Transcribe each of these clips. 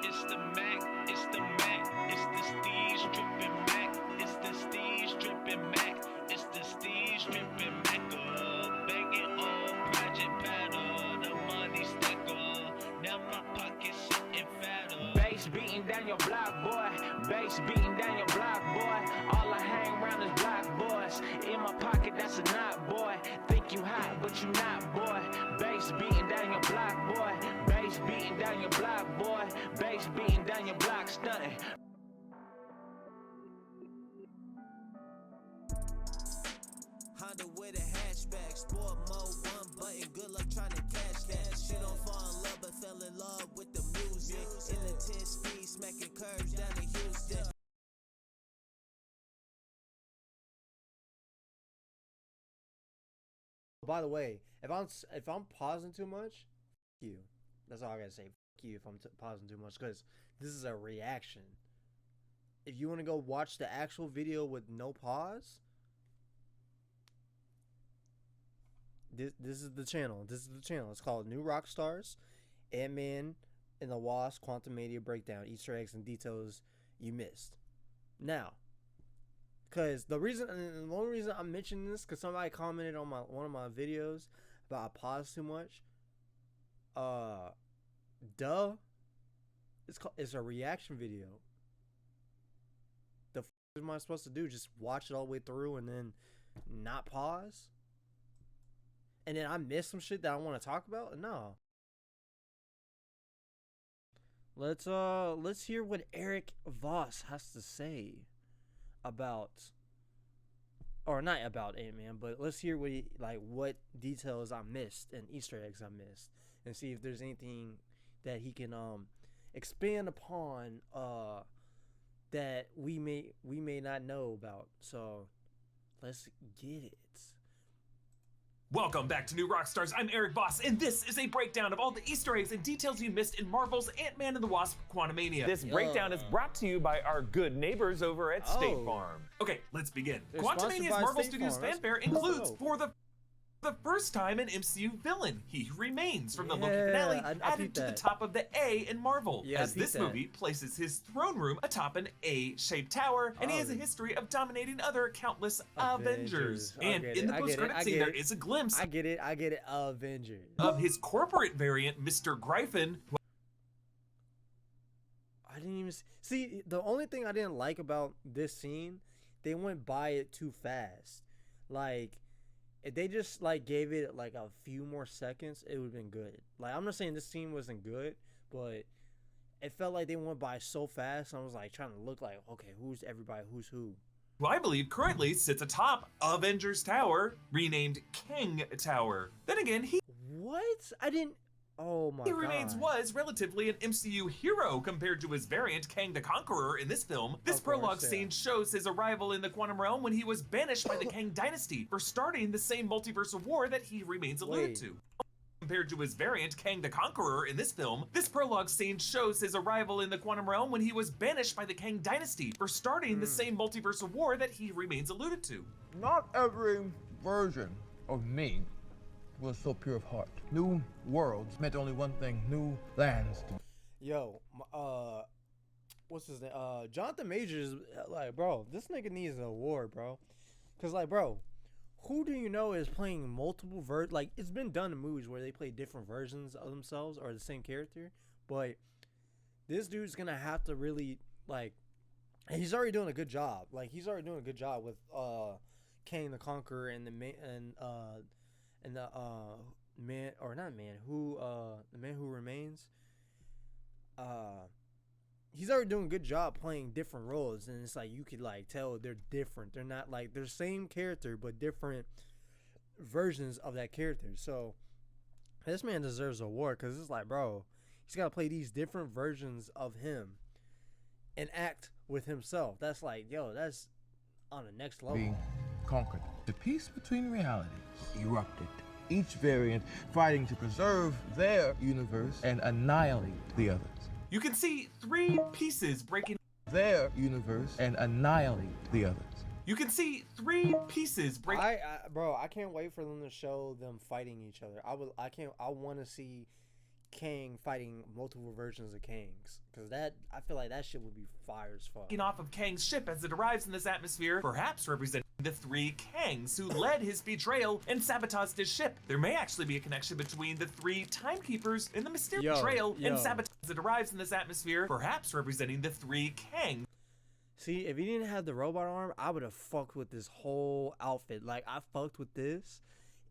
It's the Mac, it's the Mac, it's the Steez dripping Mac, it's the Steez dripping Mac, it's the Steez dripping Mac. Banging on Project Paddle, the money stacker. Now my pocket's sitting fatter. Bass beating down your block, boy. Bass beating down your block, boy. All I hang around is block boys. In my pocket, that's a knot, boy. Think you hot, but you not, boy. Bass beating down your block, boy. Bass beating down your block, boy. Bass beating down your block, stunting. Honda with a hatchback, sport mode, one button, good luck trying to catch that. She don't fall in love, but fell in love with the music. In the 10 speed, smacking curves down in Houston. By the way, if I'm pausing too much, f you. That's all I gotta say. F you if I'm pausing too much, because this is a reaction. If you want to go watch the actual video with no pause, this is the channel. This is the channel. It's called New Rockstars, Ant-Man and the Wasp, Quantumania breakdown, Easter eggs and details you missed. Now, because the only reason I'm mentioning this, because somebody commented on one of my videos about I pause too much. It's a reaction video. The f am I supposed to do? Just watch it all the way through and then not pause? And then I miss some shit that I want to talk about? No. Let's hear what ERIK VOSS has to say about, or not about Ant-Man, but let's hear what details I missed and Easter eggs I missed, and see if there's anything that he can expand upon that we may not know about. So let's get it. Welcome back to New Rockstars. I'm ERIK VOSS, and this is a breakdown of all the Easter eggs and details you missed in Marvel's Ant-Man and the Wasp: Quantumania. This breakdown is brought to you by our good neighbors over at State Farm. Okay, let's begin. They're Quantumania's sponsored by Marvel State Studios Farm. fanfare That's includes, dope. for the first time, an MCU villain. He Who Remains from the Loki Yeah, finale, I added peeped to the that. top of the A in Marvel, Yeah, I as peeped this that. movie places his throne room atop an A-shaped tower, and he has a Oh. history of dominating other countless Avengers. I And get in it, the I get it, post-credit I scene, get there it. is a glimpse I get it, Avengers. of his corporate variant, Mr. Gryphon, who I didn't even see. The only thing I didn't like about this scene, they went by it too fast. Like, if they just gave it like a few more seconds, it would have been good. Like, I'm not saying this scene wasn't good, but it felt like they went by so fast. I was like trying to look like, okay, who's everybody, who's who. I believe currently sits atop Avengers Tower, renamed Kang Tower. Then again, he What? I didn't. Oh my god. Remains was relatively an MCU hero compared to his variant, Kang the Conqueror, in this film. This Of course, prologue yeah. scene shows his arrival in the quantum realm when he was banished by the Kang dynasty for starting the same multiversal war that he remains alluded Wait. to. Compared to his variant, Kang the Conqueror, in this film, this prologue scene shows his arrival in the quantum realm when he was banished by the Kang dynasty for starting the same multiversal war that he remains alluded to. Not every version of me was so pure of heart. New worlds meant only one thing: new lands. Yo, what's his name? Jonathan Majors, like, bro, this nigga needs an award, bro. Cause like, bro, who do you know is playing multiple like, it's been done in movies where they play different versions of themselves or the same character, but this dude's gonna have to really and he's already doing a good job. Like, he's already doing a good job with Kang the Conqueror and the man who remains. He's already doing a good job playing different roles, and it's like you could tell they're different. They're not they're the same character but different versions of that character. So this man deserves an award, because it's like, bro, he's got to play these different versions of him and act with himself. That's like, yo, that's on the next level. Being conquered. The peace between realities erupted. Each variant fighting to preserve their universe and annihilate the others. You can see 3 pieces breaking. Their universe and annihilate the others. You can see 3 pieces breaking. Bro, I can't wait for them to show them fighting each other. I want to see Kang fighting multiple versions of Kangs, because I feel like that shit would be fire as fuck. Off of Kang's ship as it arrives in this atmosphere, perhaps representing the three Kangs who led his betrayal and sabotaged his ship. There may actually be a connection between the three timekeepers and the mysterious betrayal and sabotage as it arrives in this atmosphere, perhaps representing the three Kangs. See, if he didn't have the robot arm, I would have fucked with this whole outfit. Like, I fucked with this.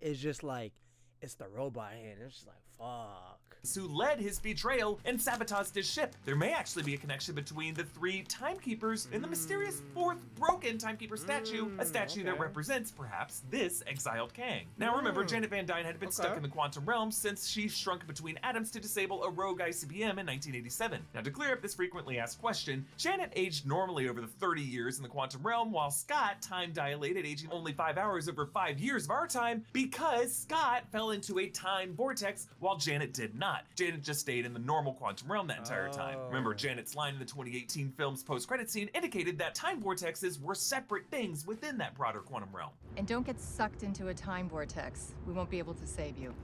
It's just like, it's the robot hand. It's just like, fuck. Who led his betrayal and sabotaged his ship. There may actually be a connection between the three timekeepers and the mysterious fourth broken timekeeper statue, a statue that represents, perhaps, this exiled Kang. Now remember, Janet Van Dyne had been stuck in the quantum realm since she shrunk between atoms to disable a rogue ICBM in 1987. Now to clear up this frequently asked question, Janet aged normally over the 30 years in the quantum realm, while Scott time dilated, aging only 5 hours over 5 years of our time, because Scott fell into a time vortex while Janet did not. Janet just stayed in the normal quantum realm that entire time. Remember, Janet's line in the 2018 film's post-credit scene indicated that time vortexes were separate things within that broader quantum realm. And don't get sucked into a time vortex. We won't be able to save you.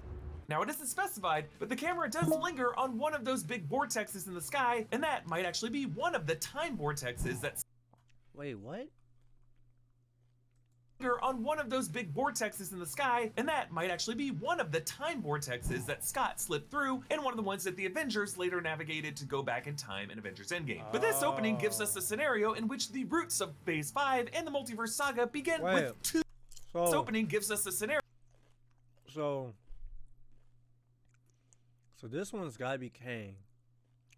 Now, it isn't specified, but the camera does linger on one of those big vortexes in the sky, and that might actually be one of the time vortexes that... Wait, what? On one of those big vortexes in the sky, and that might actually be one of the time vortexes that Scott slipped through, and one of the ones that the Avengers later navigated to go back in time in Avengers Endgame. But this opening gives us a scenario in which the roots of Phase 5 and the Multiverse Saga begin with two. This opening gives us a scenario. So this one's gotta be Kang.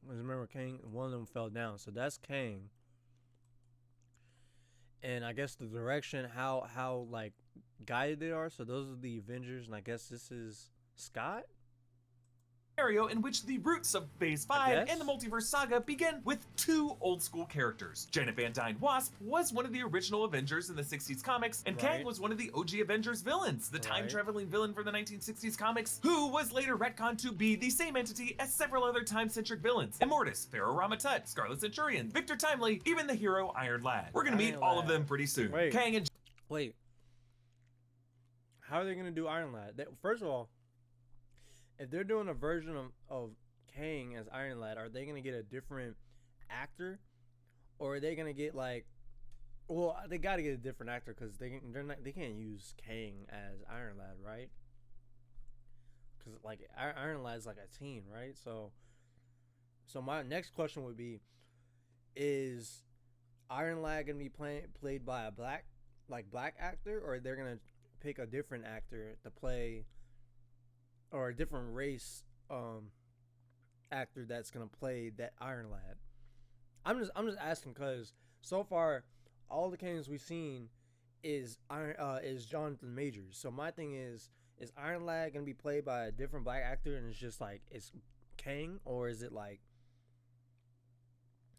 Remember, Kang, one of them fell down, so that's Kang. And I guess the direction, how like guided they are. So those are the Avengers, and I guess this is Scott. Scenario in which the roots of Phase 5 and the Multiverse Saga begin with two old school characters. Janet Van Dyne Wasp was one of the original Avengers in the 60s comics, and Kang was one of the OG Avengers villains, the time-traveling villain from the 1960s comics, who was later retconned to be the same entity as several other time-centric villains: Immortus, Pharaoh Ramatut, Scarlet Centurion, Victor Timely, even the hero Iron Lad. We're gonna meet all of them pretty soon. Kang and... Wait. How are they gonna do Iron Lad? First of all, if they're doing a version of Kang as Iron Lad, are they gonna get a different actor, or are they gonna get like, well, they gotta get a different actor because they can't use Kang as Iron Lad, right? Because like Iron Lad's like a teen, right? So my next question would be, is Iron Lad gonna be played by a black actor, or they're gonna pick a different actor to play, or a different race actor that's gonna play that Iron Lad? I'm just asking because so far all the Kangs we've seen is Jonathan Majors. So my thing is Iron Lad gonna be played by a different black actor and it's just like it's Kang, or is it like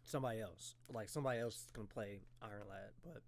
somebody else? Like somebody else is gonna play Iron Lad, but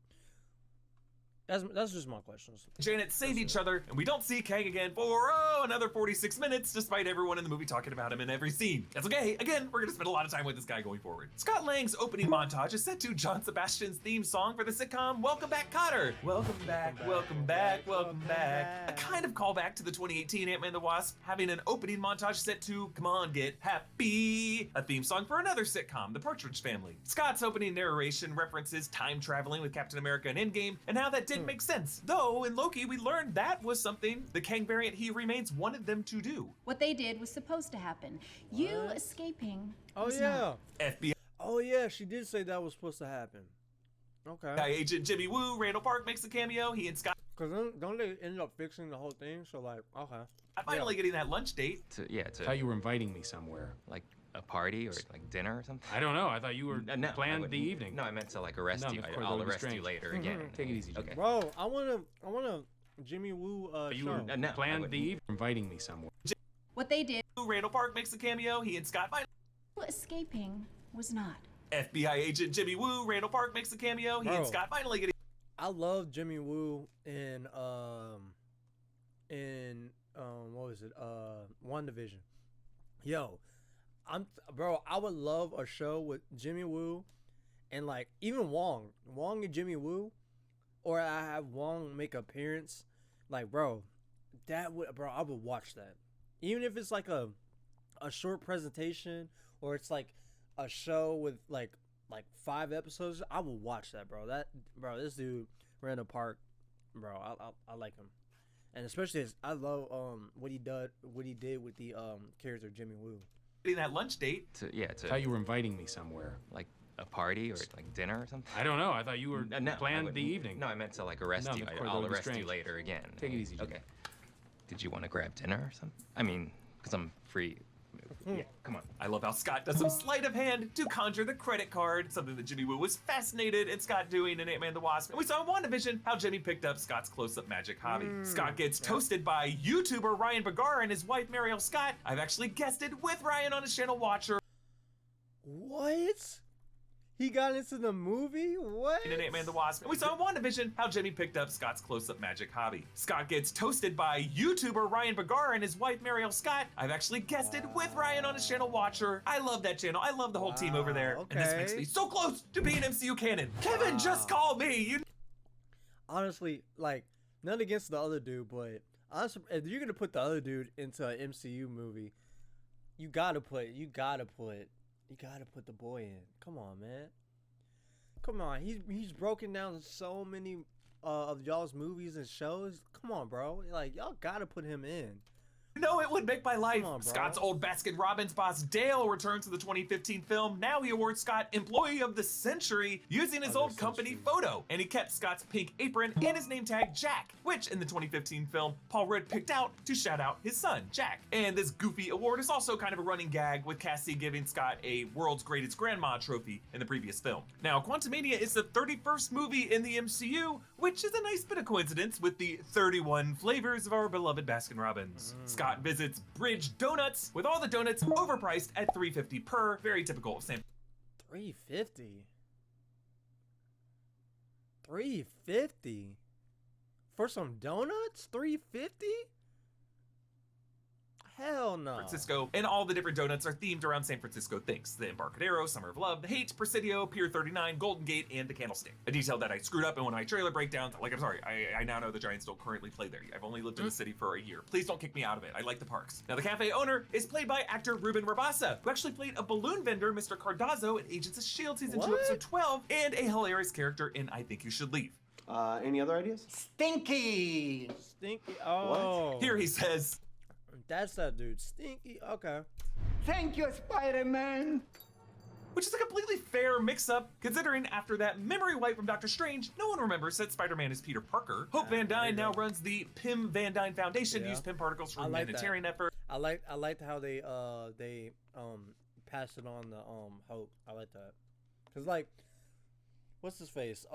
that's just my questions. Janet save each other, and we don't see Kang again for another 46 minutes, despite everyone in the movie talking about him in every scene. That's okay. Again, we're gonna spend a lot of time with this guy going forward. Scott Lang's opening montage is set to John Sebastian's theme song for the sitcom Welcome Back, Kotter. Welcome back, welcome back, welcome back. A kind of callback to the 2018 Ant-Man the Wasp having an opening montage set to Come On Get Happy, a theme song for another sitcom, The Partridge Family. Scott's opening narration references time traveling with Captain America and Endgame, and how that didn't make sense. Though in Loki, we learned that was something the Kang variant He Remains wanted them to do. What they did was supposed to happen. You escaping. Oh yeah. FBI. Oh yeah, she did say that was supposed to happen. Okay. Agent Jimmy Woo, Randall Park makes a cameo. He and Scott. Cause don't they end up fixing the whole thing? So like, okay. Finally getting that lunch date. I thought you were inviting me somewhere. Like a party or like dinner or something? I don't know. I thought you were planned the evening. No, I meant to like arrest you. I'll arrest you later again. Take it easy, Jimmy. Okay. Bro, I wanna Jimmy Woo you show. were planned the evening, inviting me somewhere. What they did. Randall Park makes a cameo. He and Scott finally. Escaping was not. FBI agent Jimmy Woo, Randall Park makes a cameo. He and Scott finally getting. I love Jimmy Woo in what was it? WandaVision. Yo, bro, I would love a show with Jimmy Woo and like even Wong and Jimmy Woo, or I have Wong make an appearance. Like, bro, I would watch that. Even if it's like a a short presentation or it's like a show with like 5 episodes, I will watch that, bro. This dude ran a park, bro. I like him, and especially I love what he did with the character Jimmy Woo. That lunch date. I thought you were inviting me somewhere. Like a party or like dinner or something? I don't know. I thought you were No, planned the evening. No, I meant to like arrest No, you. of course, that I'll would be arrest you strange. later again. Take it easy, Jimmy. Okay. Did you want to grab dinner or something? I mean, because I'm free. Yeah, come on. I love how Scott does some sleight of hand to conjure the credit card, something that Jimmy Woo was fascinated in Scott doing in Ant-Man the Wasp. And we saw in WandaVision how Jimmy picked up Scott's close-up magic hobby. Scott gets toasted by YouTuber Ryan Bergara and his wife Mariel Scott. I've actually guested with Ryan on his channel Watcher. What? He got into the movie? What? In Ant-Man the Wasp. And we saw in WandaVision how Jimmy picked up Scott's close-up magic hobby. Scott gets toasted by YouTuber Ryan Bergara and his wife Mariel Scott. I've actually guested with Ryan on his channel Watcher. I love that channel. I love the whole team over there. Okay. And this makes me so close to being MCU canon. Kevin, just call me. Honestly, like, none against the other dude, but honestly, if you're gonna put the other dude into an MCU movie, you gotta put the boy in. Come on, man. Come on. He's broken down so many of y'all's movies and shows. Come on, bro. Like, y'all gotta put him in. No, it would make my life. Come on, bro. Scott's old Baskin-Robbins boss Dale returns to the 2015 film. Now he awards Scott Employee of the Century using his old company photo. And he kept Scott's pink apron and his name tag Jack, which in the 2015 film, Paul Rudd picked out to shout out his son, Jack. And this goofy award is also kind of a running gag, with Cassie giving Scott a World's Greatest Grandma trophy in the previous film. Now, QUANTUMANIA is the 31st movie in the MCU, which is a nice bit of coincidence with the 31 flavors of our beloved Baskin-Robbins. Scott visits Bridge Donuts, with all the donuts overpriced at $3.50 per, very typical of San. $3.50. $3.50 for some donuts? $3.50? Hell no. Francisco, and all the different donuts are themed around San Francisco things. The Embarcadero, Summer of Love, the Hate, Presidio, Pier 39, Golden Gate, and the Candlestick. A detail that I screwed up in one of my trailer breakdowns. Like, I'm sorry, I now know the Giants don't currently play there. I've only lived in the city for a year. Please don't kick me out of it. I like the parks. Now, the cafe owner is played by actor Ruben Rabasa, who actually played a balloon vendor, Mr. Cardozo, in Agents of S.H.I.E.L.D. Season 2, Episode 12, and a hilarious character in I Think You Should Leave. Any other ideas? Stinky. Oh. What? Here he says, That's that dude. Stinky. Okay. Thank you, Spider-Man. which is a completely fair mix-up, considering after that memory wipe from Doctor Strange, no one remembers that Spider-Man is Peter Parker. Hope Van Dyne now runs the Pym Van Dyne Foundation, use Pym particles for humanitarian effort. I liked how they passed it on the Hope. I like that. Cause like, what's his face?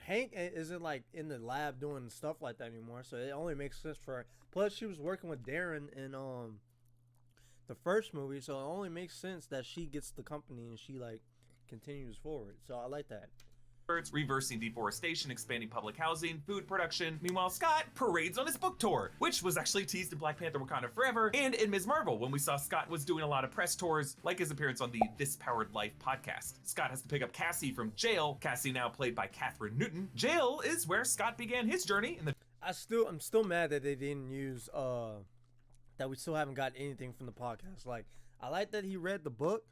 Hank isn't like in the lab doing stuff like that anymore, so it only makes sense for her. Plus, she was working with Darren in the first movie, so it only makes sense that she gets the company and she like continues forward. So I like that. Reversing deforestation, expanding public housing, food production. Meanwhile, Scott parades on his book tour, which was actually teased in Black Panther Wakanda Forever and in Ms. Marvel, when we saw Scott was doing a lot of press tours, like his appearance on the This Powered Life podcast. Scott has to pick up Cassie from jail. Cassie now played by Catherine Newton. Jail is where Scott began his journey in the I'm still mad that they didn't use that we still haven't got anything from the podcast. Like, I like that he read the book,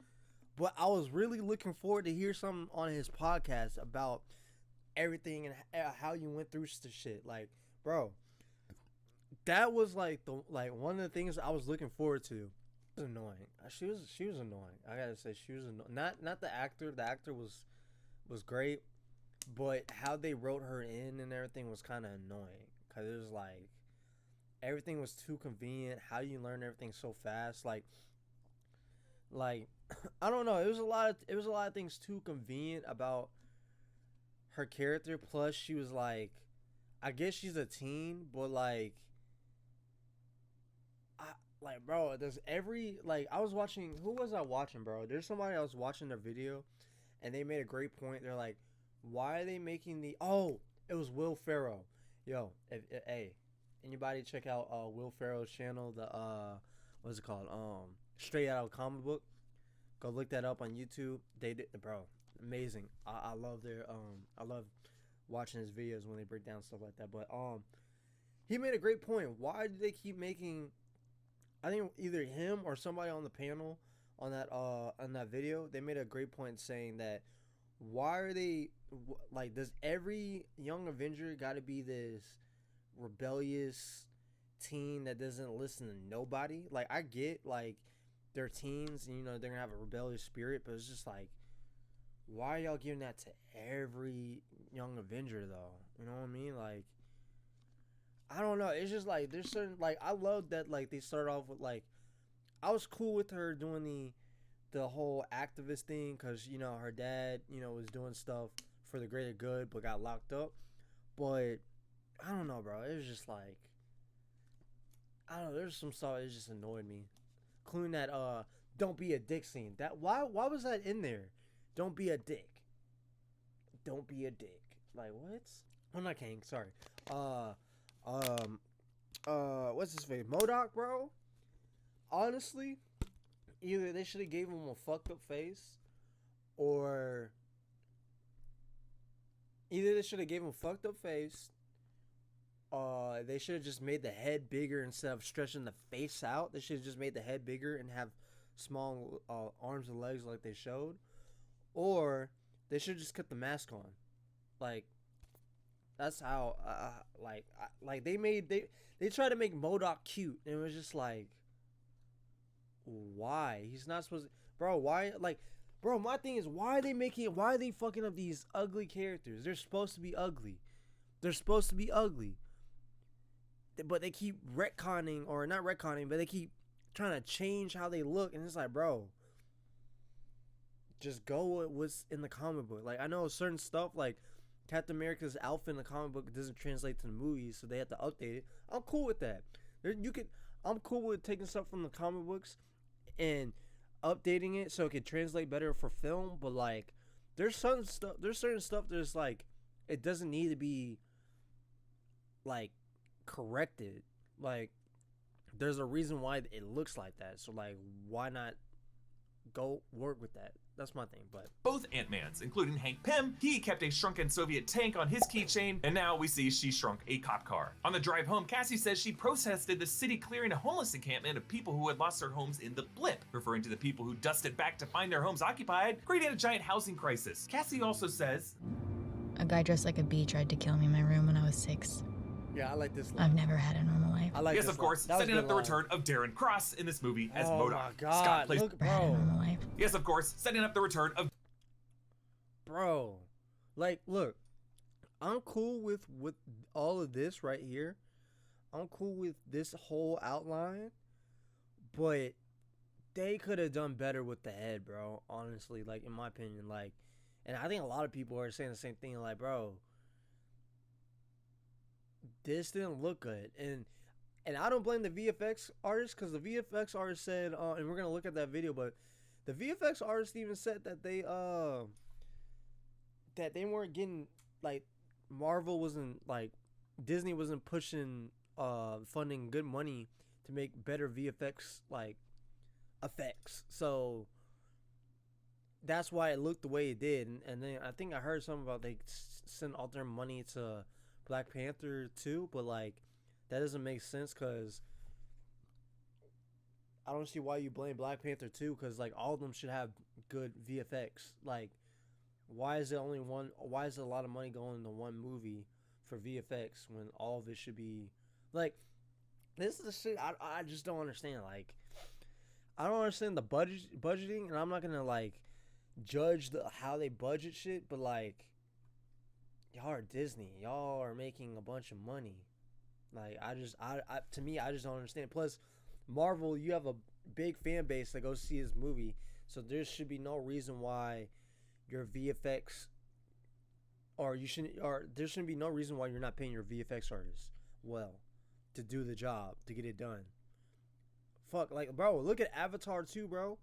but I was really looking forward to hear something on his podcast about everything and how you went through the shit. Like, bro, that was like one of the things I was looking forward to. It was annoying. She was annoying. I gotta say, she was annoying. Not the actor. The actor was great, but how they wrote her in and everything was kind of annoying. Cause it was like everything was too convenient. How do you learn everything so fast? Like I don't know. It was a lot of things too convenient about her character. Plus, she was like, I guess she's a teen, but bro, there's I was watching. Who was I watching, bro? There's somebody I was watching their video, and they made a great point. They're like, why are they making the? Oh, it was Will Ferrell. Yo, hey, anybody check out Will Ferrell's channel? The what's it called? Straight Out of Comic Book. Go look that up on YouTube. They did, bro, amazing. I love their I love watching his videos when they break down stuff like that. But he made a great point. Why do they keep making I think either him or somebody on the panel on that video, they made a great point saying that why are they like, does every young Avenger got to be this rebellious teen that doesn't listen to nobody? Like, I get like they're teens and they're gonna have a rebellious spirit, but it's just like, why are y'all giving that to every young Avenger though? You know what I mean? Like, I don't know. It's just like there's certain, like, I love that like they start off with like, I was cool with her doing the whole activist thing because her dad was doing stuff for the greater good but got locked up. But I don't know, bro. It was just like, I don't know. There's some stuff that just annoyed me, including that "don't be a dick" scene. That why was that in there? Don't be a dick. Don't be a dick. Like, what? I'm not King. Sorry. What's his face? MODOK, bro. Honestly, either they should have gave him a fucked up face, or they should have just made the head bigger instead of stretching the face out. They should have just made the head bigger and have small arms and legs like they showed, or they should just cut the mask on. Like, that's how they tried to make MODOK cute, and it was just like, why? He's not supposed to, bro. Why? Like, bro, my thing is, why are they fucking up these ugly characters? They're supposed to be ugly. But they keep retconning, or not retconning, but they keep trying to change how they look, and it's like, bro, just go with what's in the comic book. Like, I know certain stuff, like Captain America's outfit in the comic book doesn't translate to the movies, so they have to update it. I'm cool with that. I'm cool with taking stuff from the comic books and updating it so it can translate better for film. But like, there's certain stuff that's like, it doesn't need to be like corrected. Like, there's a reason why it looks like that. So like, why not go work with that? That's my thing. But both Ant-Mans, including Hank Pym, he kept a shrunken Soviet tank on his keychain, and now we see she shrunk a cop car. On the drive home, Cassie says she protested the city clearing a homeless encampment of people who had lost their homes in the blip, referring to the people who dusted back to find their homes occupied, creating a giant housing crisis. Cassie also says, a guy dressed like a bee tried to kill me in my room when I was 6. Yeah, I like this line. I've never had a normal life. I like yes, this of course, line. setting up the return of Darren Cross in this movie as Oh MODOK. my God, Scott plays. look, bro. Yes, of course, setting up the return of. Bro, like, look, I'm cool with all of this right here. I'm cool with this whole outline, but they could have done better with the head, bro. Honestly, like, in my opinion, like, and I think a lot of people are saying the same thing. Like, bro, this didn't look good, and I don't blame the VFX artist, because the VFX artist said, and we're gonna look at that video, but the VFX artist even said that they weren't getting, like, Marvel wasn't, like, Disney wasn't pushing funding good money to make better VFX, like, effects. So that's why it looked the way it did. And then I think I heard something about they sent all their money to Black Panther too, but like, that doesn't make sense, because I don't see why you blame Black Panther 2, because like, all of them should have good VFX. Like, why is it only one? Why is it a lot of money going into one movie for VFX when all of it should be like, this is the shit I just don't understand. Like, I don't understand the budgeting, and I'm not gonna like judge how they budget shit, but like, y'all are Disney, y'all are making a bunch of money. Like, to me, I just don't understand. Plus, Marvel, you have a big fan base that goes see this movie, so there should be no reason why your VFX, or there shouldn't be no reason why you're not paying your VFX artists well to do the job, to get it done. Fuck, like, bro, look at Avatar 2, bro.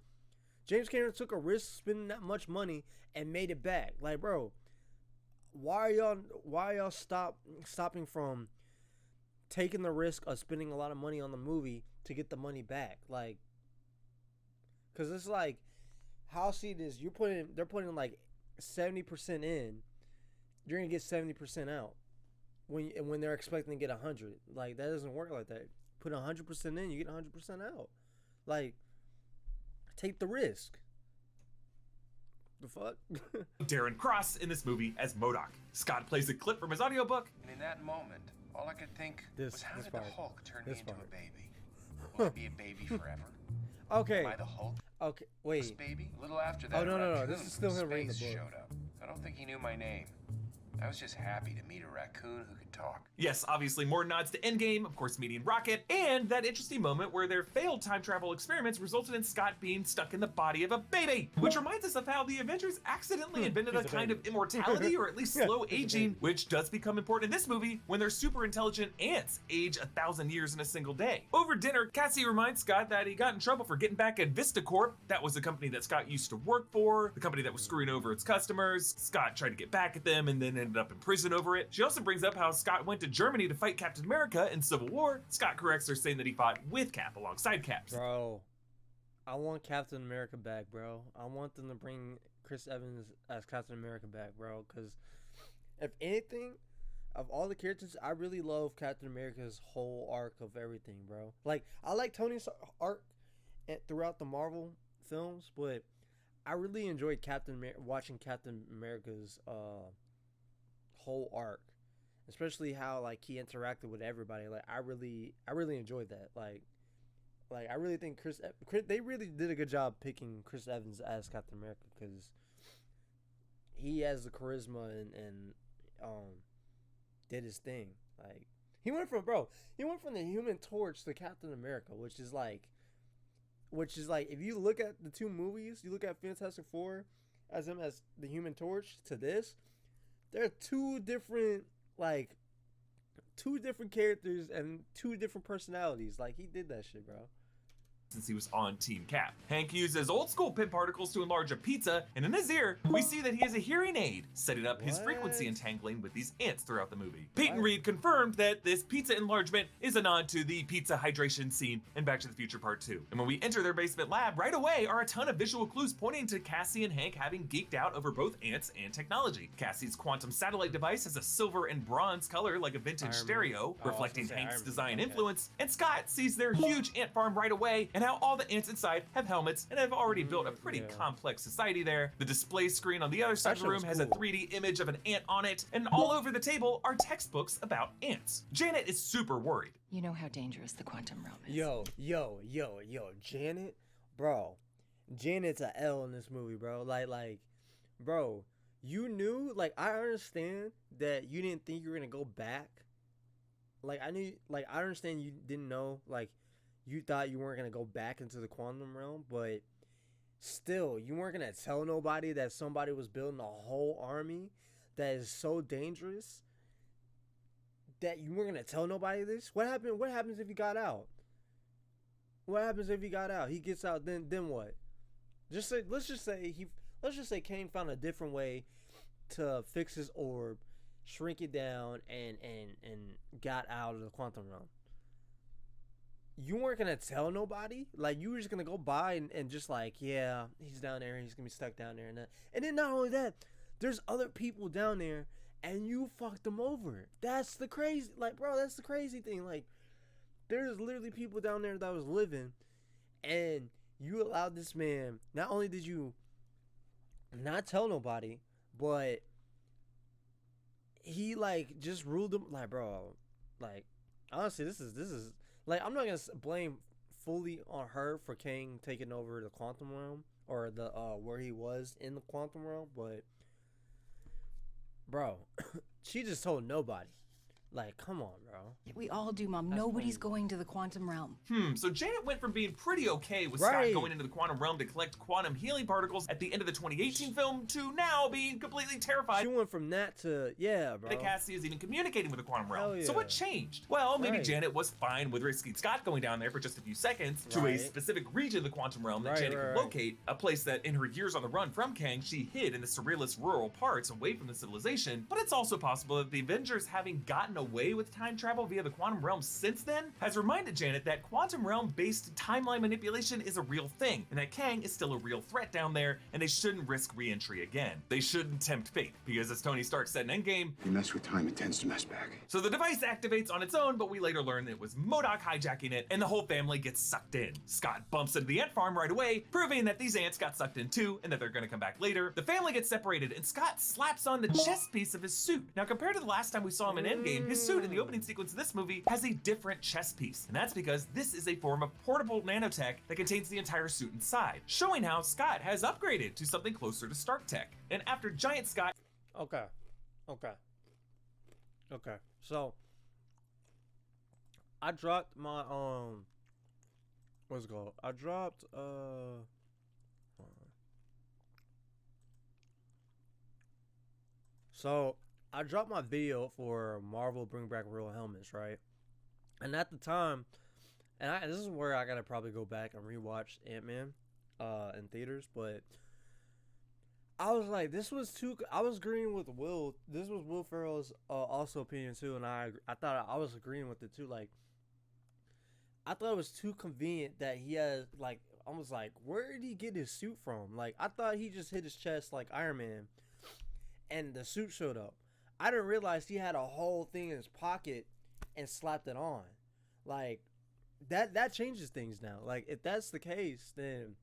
James Cameron took a risk spending that much money and made it back. Like, bro, why are y'all stopping from taking the risk of spending a lot of money on the movie to get the money back? Like, because it's like, how I see this, they're putting like 70% in, you're gonna get 70% out when they're expecting to get 100. Like, that doesn't work like that. put 100% in, you get 100% out. Like, take the risk. The fuck? Darren Cross in this movie as MODOK. Scott plays a clip from his audiobook. And in that moment, all I could think was how did the Hulk turn me into a baby? Will I be a baby forever? Okay. Am I the Hulk? Okay, wait. Was baby? A little after that, Oh, no. raccoon This is still from him reading the space book. showed up. I don't think he knew my name. I was just happy to meet a raccoon who could talk. Yes, obviously more nods to Endgame, of course meeting Rocket, and that interesting moment where their failed time travel experiments resulted in Scott being stuck in the body of a baby. Which reminds us of how the Avengers accidentally invented a kind of immortality, or at least slow aging, which does become important in this movie when their super intelligent ants age 1,000 years in a single day. Over dinner, Cassie reminds Scott that he got in trouble for getting back at Vista Corp. That was the company that Scott used to work for, the company that was screwing over its customers. Scott tried to get back at them and then ended up in prison over it. She also brings up how Scott went to Germany to fight Captain America in Civil War. Scott corrects her, saying that he fought with Cap alongside Cap. Bro, I want Captain America back, bro. I want them to bring Chris Evans as Captain America back, bro. Because if anything, of all the characters, I really love Captain America's whole arc of everything, bro. Like, I like Tony's arc throughout the Marvel films, but I really enjoyed watching Captain America's whole arc, especially how like he interacted with everybody. Like, I really enjoyed that. Like I really think they really did a good job picking Chris Evans as Captain America, because he has the charisma and did his thing. Like, he went from the Human Torch to Captain America, which is like if you look at the two movies, you look at Fantastic Four as him as the Human Torch to this, they're two different characters and two different personalities. Like, he did that shit, bro. Since he was on Team Cap. Hank uses old school pin particles to enlarge a pizza, and in his ear, we see that he has a hearing aid, setting up his frequency entangling with these ants throughout the movie. Peyton Reed confirmed that this pizza enlargement is a nod to the pizza hydration scene in Back to the Future Part 2. And when we enter their basement lab, right away are a ton of visual clues pointing to Cassie and Hank having geeked out over both ants and technology. Cassie's quantum satellite device has a silver and bronze color like a vintage stereo, reflecting Hank's design influence, and Scott sees their huge ant farm right away, and how all the ants inside have helmets and have already built a pretty complex society there. The display screen on the other side of the room has a 3D image of an ant on it, and all over the table are textbooks about ants. Janet is super worried. You know how dangerous the quantum realm is. Yo, Janet, bro. Janet's a L in this movie, bro. Like, bro, you knew, like, I understand that you didn't think you were gonna go back. Like, I understand you didn't know, like, you thought you weren't going to go back into the quantum realm, but still, you weren't going to tell nobody that somebody was building a whole army that is so dangerous that you weren't going to tell nobody this? What happens if he got out? What happens if he got out? He gets out, then what? Let's just say Kane found a different way to fix his orb, shrink it down, and got out of the quantum realm. You weren't gonna tell nobody? Like, you were just gonna go by and just like, yeah, he's down there, he's gonna be stuck down there, and then not only that, there's other people down there and you fucked them over. That's the crazy, like, bro, that's the crazy thing. Like, there's literally people down there that was living, and you allowed this man, not only did you not tell nobody, but he like just ruled them. Like, bro, like, honestly, this is like, I'm not gonna blame fully on her for Kang taking over the quantum realm, or the where he was in the quantum realm, but bro, she just told nobody. Like, come on, bro. We all do, Mom. Nobody's going to the quantum realm. So Janet went from being pretty okay with Scott going into the quantum realm to collect quantum healing particles at the end of the 2018 film to now being completely terrified. She went from that to, yeah, bro. That Cassie is even communicating with the quantum realm. Hell yeah. So what changed? Well, maybe Janet was fine with risking Scott going down there for just a few seconds to a specific region of the quantum realm that Janet could locate, a place that in her years on the run from Kang, she hid in the surrealist rural parts away from the civilization. But it's also possible that the Avengers, having gotten away with time travel via the quantum realm since then has reminded Janet that quantum realm-based timeline manipulation is a real thing, and that Kang is still a real threat down there, and they shouldn't risk re-entry again. They shouldn't tempt fate, because as Tony Stark said in Endgame, You mess with time, it tends to mess back. so the device activates on its own, but we later learn that it was MODOK hijacking it, and the whole family gets sucked in. Scott bumps into the ant farm right away, proving that these ants got sucked in too, and that they're gonna come back later. The family gets separated, and Scott slaps on the chest piece of his suit. Now, compared to the last time we saw him in Endgame, his suit in the opening sequence of this movie has a different chest piece, and that's because this is a form of portable nanotech that contains the entire suit inside, showing how Scott has upgraded to something closer to Stark tech. And after Giant Scott... Okay. So I dropped my what's it called? I dropped so I dropped my video for Marvel Bring Back Real Helmets, right? And at the time, and this is where I gotta probably go back and rewatch Ant-Man in theaters, but I was like, this was too. I was agreeing with Will. This was Will Ferrell's also opinion too, and I thought I was agreeing with it too. Like, I thought it was too convenient that he has like. I was like, where did he get his suit from? Like, I thought he just hit his chest like Iron Man, and the suit showed up. I didn't realize he had a whole thing in his pocket and slapped it on. Like, that changes things now. Like, if that's the case, then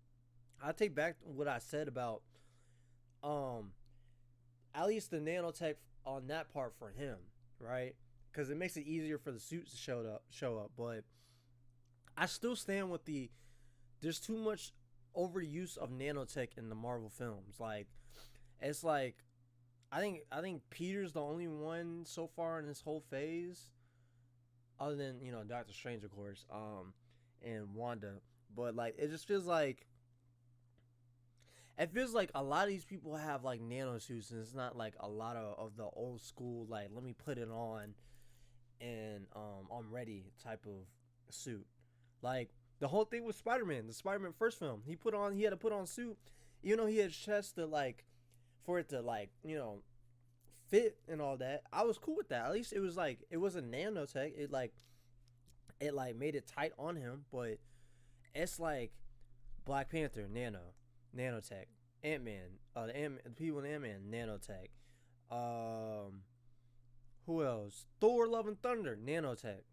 I take back what I said about. At least the nanotech on that part for him, right? Because it makes it easier for the suits to show up. But I still stand with there's too much overuse of nanotech in the Marvel films. Like, it's like I think Peter's the only one so far in this whole phase, other than Doctor Strange, of course, and Wanda. But like, it just feels like. It feels like a lot of these people have like nano suits, and it's not like a lot of the old school, like, let me put it on and I'm ready type of suit. Like the whole thing with Spider-Man, the Spider-Man first film, he had to put on suit, even though he had chest to like, for it to like, fit and all that. I was cool with that. At least it was like, it wasn't nanotech. It made it tight on him, but it's like Black Panther, nanotech, Ant-Man, the people in Ant-Man, nanotech. Who else? Thor: Love and Thunder, nanotech,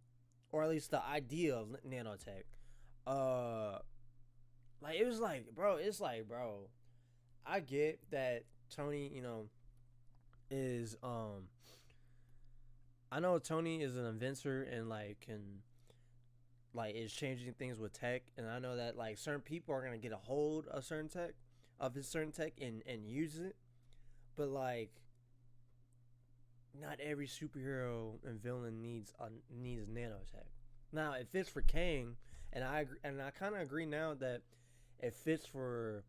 or at least the idea of nanotech. Like, it was like, bro, it's like, bro, I get that Tony, is I know Tony is an inventor and like is changing things with tech, and I know that like certain people are gonna get a hold of certain tech, and use it, but like not every superhero and villain needs nanotech. Now it fits for Kang, and I kind of agree now that it fits for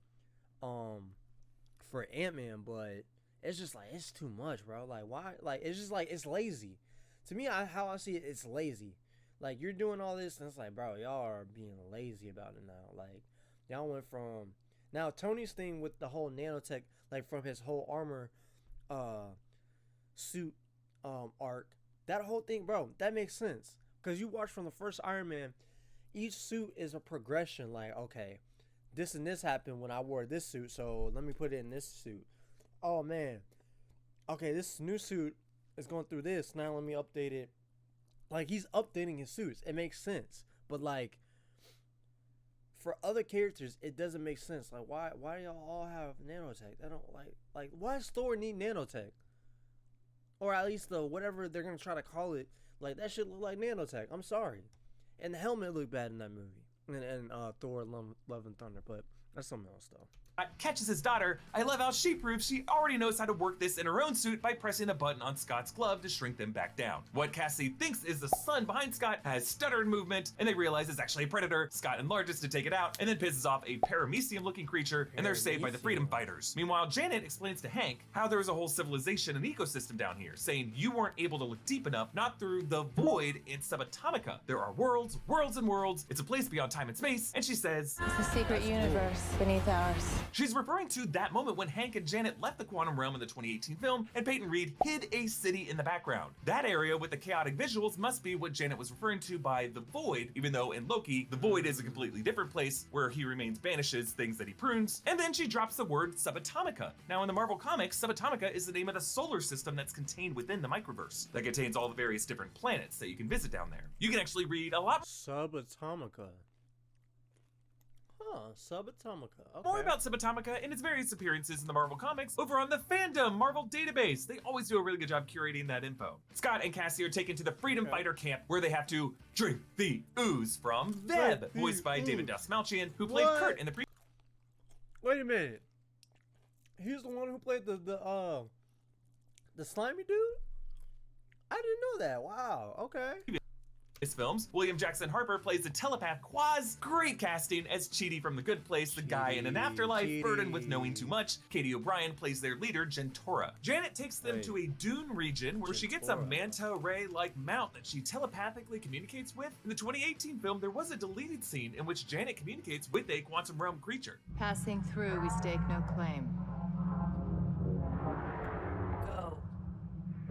Ant-Man, but it's just like, it's too much, bro. Like, why? Like, it's just like, it's lazy to me. How I see it, it's lazy. Like, you're doing all this, and it's like, bro, y'all are being lazy about it now. Like, y'all went from... Now, Tony's thing with the whole nanotech, like, from his whole armor suit arc, that whole thing, bro, that makes sense. Because you watch from the first Iron Man, each suit is a progression. Like, okay, this and this happened when I wore this suit, so let me put it in this suit. Oh, man. Okay, this new suit is going through this. Now let me update it. Like, he's updating his suits. It makes sense. But, like, for other characters, it doesn't make sense. Like, why do y'all all have nanotech? I don't like why does Thor need nanotech? Or at least the whatever they're going to try to call it. Like, that shit look like nanotech. I'm sorry. And the helmet looked bad in that movie. And Thor: Love and Thunder. But that's something else, though. Catches his daughter. I love how she proves she already knows how to work this in her own suit by pressing a button on Scott's glove to shrink them back down. What Cassie thinks is the son behind Scott has stuttered movement, and they realize it's actually a predator. Scott enlarges to take it out, and then pisses off a paramecium-looking creature, and they're saved by the freedom fighters. Meanwhile, Janet explains to Hank how there was a whole civilization and ecosystem down here, saying you weren't able to look deep enough, not through the void in Subatomica. There are worlds, worlds and worlds. It's a place beyond time and space, and she says, it's a secret universe beneath ours. She's referring to that moment when Hank and Janet left the quantum realm in the 2018 film, and Peyton Reed hid a city in the background. That area with the chaotic visuals must be what Janet was referring to by the Void, even though in Loki, the Void is a completely different place where he remains banishes things that he prunes. And then she drops the word subatomica. Now in the Marvel Comics, subatomica is the name of the solar system that's contained within the microverse that contains all the various different planets that you can visit down there. You can actually read a lot Subatomica. Huh, Subatomica. Okay. more about Subatomica and its various appearances in the Marvel Comics over on the Fandom Marvel database. They always do a really good job curating that info. Scott and Cassie are taken to the Freedom Fighter camp where they have to drink the ooze from Veb, voiced by David Dastmalchian, who played Kurt in the pre- Wait a minute. He's the one who played the slimy dude? I didn't know that. Wow. Okay. his films. William Jackson Harper plays the telepath Quaz. Great casting as Chidi from The Good Place, the guy in an afterlife burdened with knowing too much. Katie O'Brien plays their leader, Gentora. Janet takes them to a dune region where she gets a manta ray-like mount that she telepathically communicates with. In the 2018 film, there was a deleted scene in which Janet communicates with a quantum realm creature. Passing through, we stake no claim. Go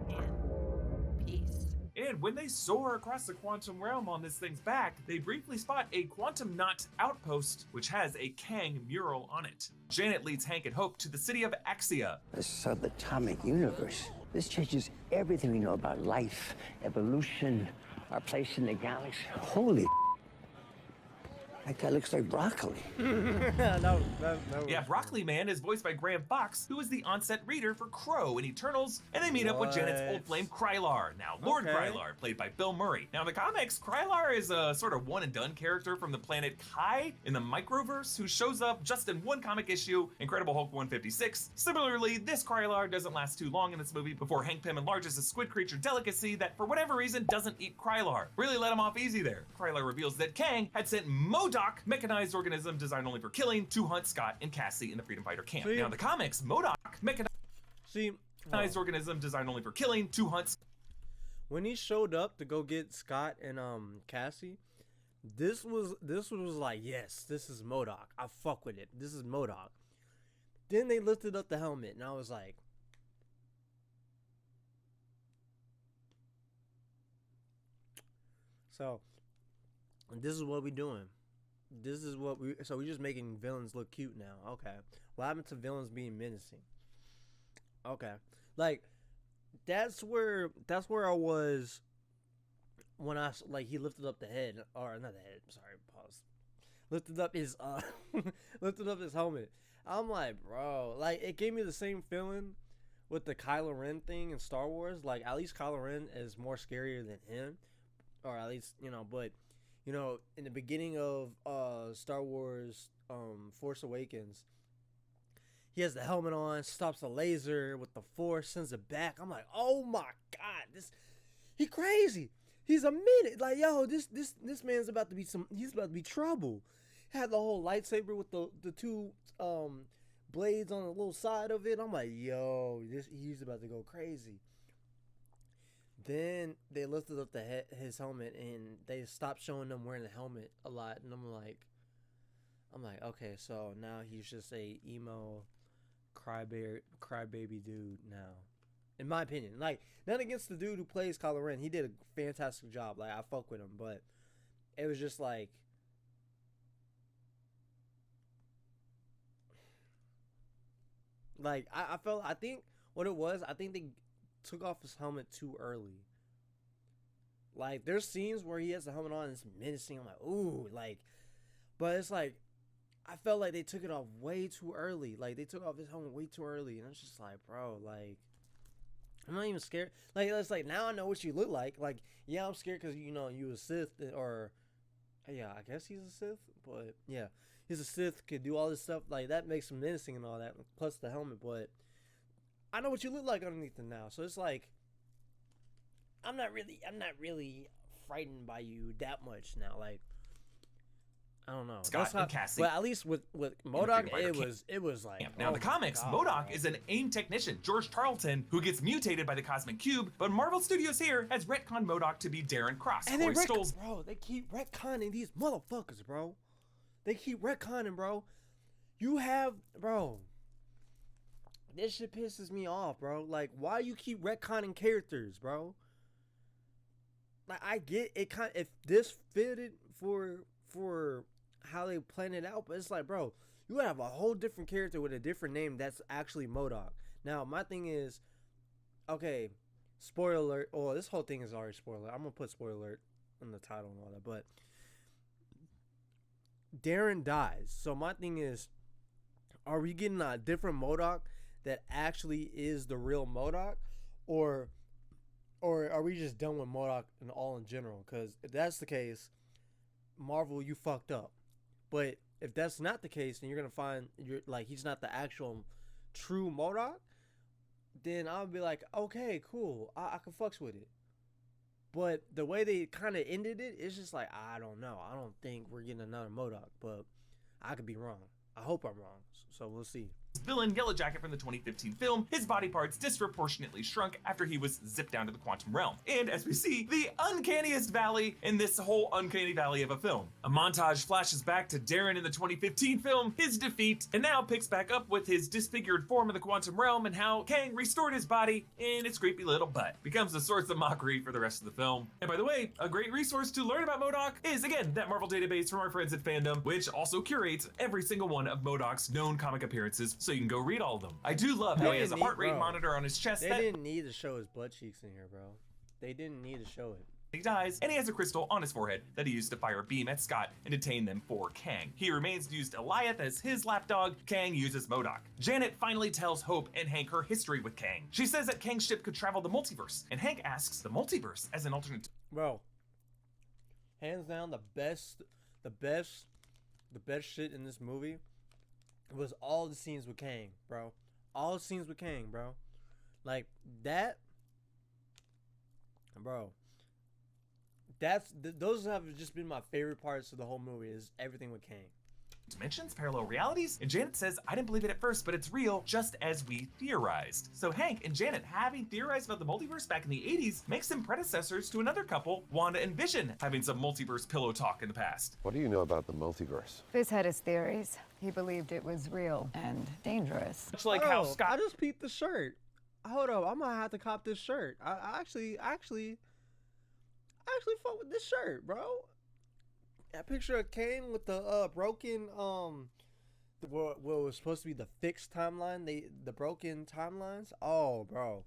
in peace. And when they soar across the quantum realm on this thing's back, they briefly spot a quantum knot outpost, which has a Kang mural on it. Janet leads Hank and Hope to the city of Axia. The subatomic universe. This changes everything we know about life, evolution, our place in the galaxy. Holy that guy looks like broccoli. Yeah, Broccoli Man is voiced by Graham Fox, who is the on-set reader for Crow in Eternals, and they meet up with Janet's old flame Krylar, now Lord Krylar, played by Bill Murray. Now in the comics, Krylar is a sort of one-and-done character from the planet Kai in the Microverse, who shows up just in one comic issue, Incredible Hulk 156. Similarly, this Krylar doesn't last too long in this movie before Hank Pym enlarges a squid creature delicacy that, for whatever reason, doesn't eat Krylar. Really let him off easy there. Krylar reveals that Kang had sent MODOK, mechanized organism designed only for killing, to hunt Scott and Cassie in the Freedom Fighter camp. Now in the comics, MODOK, mechanized organism designed only for killing, to hunt. When he showed up to go get Scott and Cassie, this was like, yes, this is MODOK. I fuck with it. This is MODOK. Then they lifted up the helmet and I was like, so this is what we doing. This is what we, so we're just making villains look cute now. Okay. What happened to villains being menacing? Okay. Like, that's where I was when I, like, he lifted up the head, or not the head, sorry, pause. Lifted up his, lifted up his helmet. I'm like, bro, like, it gave me the same feeling with the Kylo Ren thing in Star Wars. Like, at least Kylo Ren is more scarier than him, or at least, you know, but, you know, in the beginning of Star Wars Force Awakens, he has the helmet on, stops the laser with the Force, sends it back. I'm like, oh my god, he crazy. He's a minute. Like, yo, this man's about to be he's about to be trouble. Had the whole lightsaber with the two blades on the little side of it. I'm like, yo, he's about to go crazy. Then they lifted up his helmet and they stopped showing them wearing the helmet a lot. And I'm like, okay, so now he's just a emo crybaby dude now. In my opinion. Like, not against the dude who plays Kylo Ren. He did a fantastic job. Like, I fuck with him, but it was just like, I think what it was, I think they took off his helmet too early. Like, there's scenes where he has the helmet on and it's menacing. I'm like, ooh, like, but it's like, I felt like they took it off way too early. Like, they took off his helmet way too early. And I was just like, bro, like, I'm not even scared. Like, it's like, now I know what you look like. Like, yeah, I'm scared because, you know, you a Sith, or, yeah, I guess he's a Sith. But, yeah, he's a Sith, could do all this stuff. Like, that makes him menacing and all that, plus the helmet. But I know what you look like underneath it now. So it's like, I'm not really frightened by you that much now. Like, I don't know. Scott and Cassie. But at least with MODOK, it was like. Now in the comics, MODOK is an AIM technician, George Tarleton, who gets mutated by the Cosmic Cube. But Marvel Studios here has retconned MODOK to be Darren Cross. And bro, they keep retconning these motherfuckers, bro. They keep retconning, bro. You have, bro. This shit pisses me off, bro. Like, why you keep retconning characters, bro? Like, I get it. If this fitted for how they planned it out, but it's like, bro, you have a whole different character with a different name that's actually MODOK. Now, my thing is, okay, spoiler alert. Oh, this whole thing is already spoiler. I'm gonna put spoiler alert in the title and all that, but Darren dies. So my thing is, are we getting a different MODOK that actually is the real MODOK, or are we just done with MODOK and all in general? Because if that's the case, Marvel, you fucked up. But if that's not the case, and you're gonna find he's not the actual true MODOK, then I'll be like, okay, cool, I can fucks with it. But the way they kind of ended it, it's just like, I don't know. I don't think we're getting another MODOK, but I could be wrong. I hope I'm wrong, so we'll see. Villain Yellow Jacket from the 2015 film, his body parts disproportionately shrunk after he was zipped down to the quantum realm. And as we see, the uncanniest valley in this whole uncanny valley of a film. A montage flashes back to Darren in the 2015 film, his defeat, and now picks back up with his disfigured form in the quantum realm and how Kang restored his body in its creepy little butt. Becomes a source of mockery for the rest of the film. And by the way, a great resource to learn about MODOK is, again, that Marvel database from our friends at Fandom, which also curates every single one of MODOK's known comic appearances, so you can go read all of them. I do love how he has a heart rate monitor on his chest. They didn't need to show his butt cheeks in here, bro. They didn't need to show it. He dies, and he has a crystal on his forehead that he used to fire a beam at Scott and detain them for Kang. He remains to use Eliath as his lapdog. Kang uses MODOK. Janet finally tells Hope and Hank her history with Kang. She says that Kang's ship could travel the multiverse, and Hank asks the multiverse as an alternate. Bro, hands down, the best shit in this movie was all the scenes with Kang, bro. All the scenes with Kang, bro. Like that, bro. Those have just been my favorite parts of the whole movie. Is everything with Kang. Dimensions, parallel realities, and Janet says, I didn't believe it at first, but it's real, just as we theorized. So Hank and Janet, having theorized about the multiverse back in the 80s, makes them predecessors to another couple, Wanda and Vision, having some multiverse pillow talk in the past. What do you know about the multiverse? Viz had his theories. He believed it was real and dangerous. Much like how Scott... I just peeped the shirt. Hold up, I'm gonna have to cop this shirt. I actually fuck with this shirt, bro. That picture of Kane with the broken what was supposed to be the fixed timeline, the broken timelines. Oh, bro,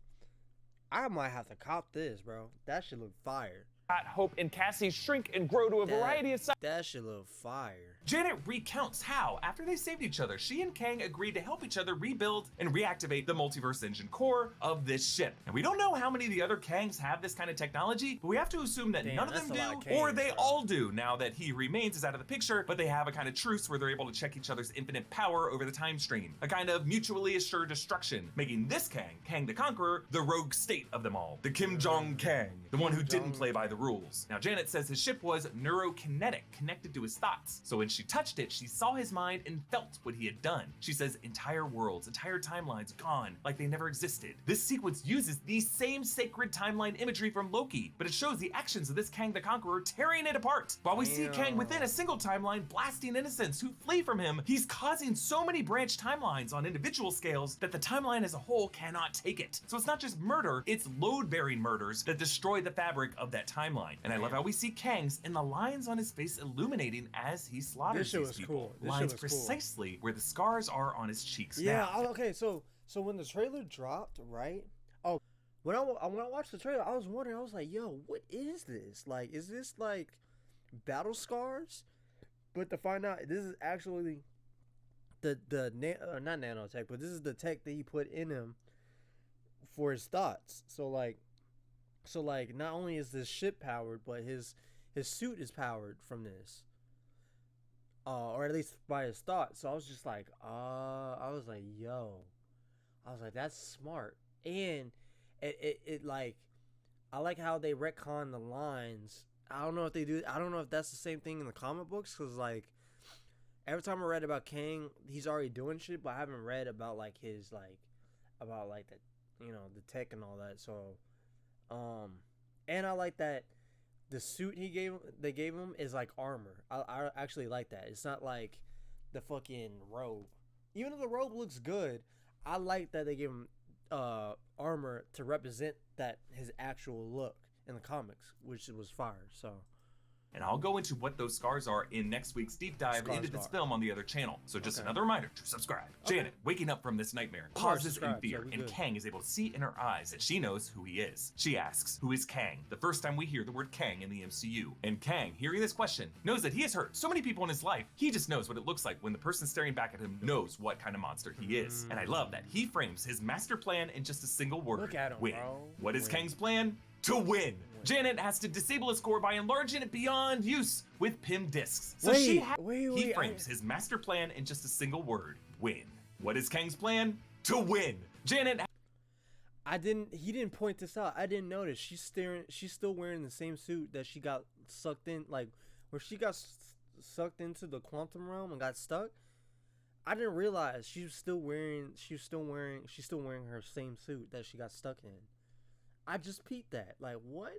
I might have to cop this, bro. That should look fire. Hope and Cassie shrink and grow to a variety of sizes. That should look fire. Janet recounts how, after they saved each other, she and Kang agreed to help each other rebuild and reactivate the multiverse engine core of this ship. And we don't know how many of the other Kangs have this kind of technology, but we have to assume that none of them do, or they all do now that he remains is out of the picture, but they have a kind of truce where they're able to check each other's infinite power over the time stream. A kind of mutually assured destruction, making this Kang, Kang the Conqueror, the rogue state of them all. The Kim Jong Kang, the one who didn't play by the rules. Now Janet says his ship was neurokinetic, connected to his thoughts. So when she touched it, she saw his mind and felt what he had done. She says entire worlds, entire timelines gone, like they never existed. This sequence uses the same sacred timeline imagery from Loki, but it shows the actions of this Kang the Conqueror tearing it apart. While we see Kang within a single timeline blasting innocents who flee from him, he's causing so many branched timelines on individual scales that the timeline as a whole cannot take it. So it's not just murder, it's load-bearing murders that destroy the fabric of that timeline. And I love how we see Kang's and the lines on his face illuminating as he slaughters these people. Lines precisely where the scars are on his cheeks now. Okay, so when the trailer dropped, right? Oh, when I watched the trailer, I was wondering, I was like, yo, what is this? Like, is this like battle scars? But to find out, this is actually not nanotech, but this is the tech that he put in him for his thoughts. So like not only is this ship powered, but his suit is powered from this. Or at least by his thoughts. So I was just like, that's smart. And it like, I like how they retcon the lines. I don't know if they do. I don't know if that's the same thing in the comic books, because like every time I read about Kang, he's already doing shit, but I haven't read about like his about the, you know, the tech and all that. So and I like that the suit they gave him is like armor. I actually like that. It's not like the fucking robe. even though the robe looks good, I like that they give him armor to represent that his actual look in the comics, which was fire. So. And I'll go into what those scars are in next week's deep dive into this film on the other channel. So just another reminder to subscribe. Janet, waking up from this nightmare, pauses in fear, and Kang is able to see in her eyes that she knows who he is. She asks, who is Kang? The first time we hear the word Kang in the MCU. And Kang, hearing this question, knows that he has hurt so many people in his life, he just knows what it looks like when the person staring back at him knows what kind of monster he is. And I love that he frames his master plan in just a single word. Look at him, win. bro. What is Kang's plan? To win. Janet has to disable his core by enlarging it beyond use with PIM discs. So he frames his master plan in just a single word: win. What is Kang's plan? To win. Janet. He didn't point this out. I didn't notice. She's still wearing the same suit that she got sucked in, like where she got sucked into the quantum realm and got stuck. I didn't realize she's still wearing her same suit that she got stuck in. I just peeped that. Like, what?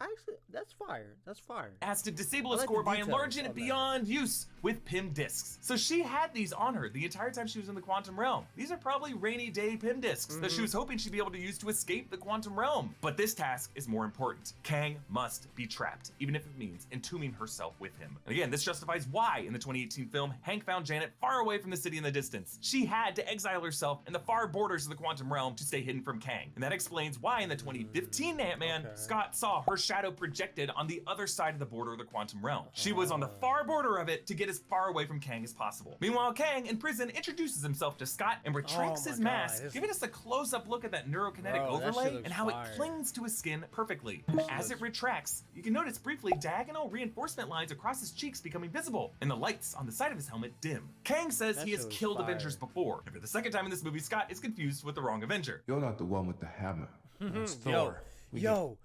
Actually, that's fire. That's fire. Has to disable his core by enlarging it beyond use with PIM discs. So she had these on her the entire time she was in the quantum realm. These are probably rainy day PIM discs that she was hoping she'd be able to use to escape the quantum realm. But this task is more important. Kang must be trapped, even if it means entombing herself with him. And again, this justifies why in the 2018 film, Hank found Janet far away from the city in the distance. She had to exile herself in the far borders of the quantum realm to stay hidden from Kang. And that explains why in the 2015 Ant-Man, Scott saw her shadow projected on the other side of the border of the quantum realm. She was on the far border of it to get as far away from Kang as possible. Meanwhile, Kang in prison introduces himself to Scott and retracts his mask, giving us a close-up look at that neurokinetic overlay and how it clings to his skin perfectly. As it retracts, you can notice briefly diagonal reinforcement lines across his cheeks becoming visible, and the lights on the side of his helmet dim. Kang says he has killed Avengers before, and for the second time in this movie, Scott is confused with the wrong Avenger. You're not the one with the hammer. That's Thor. Yo.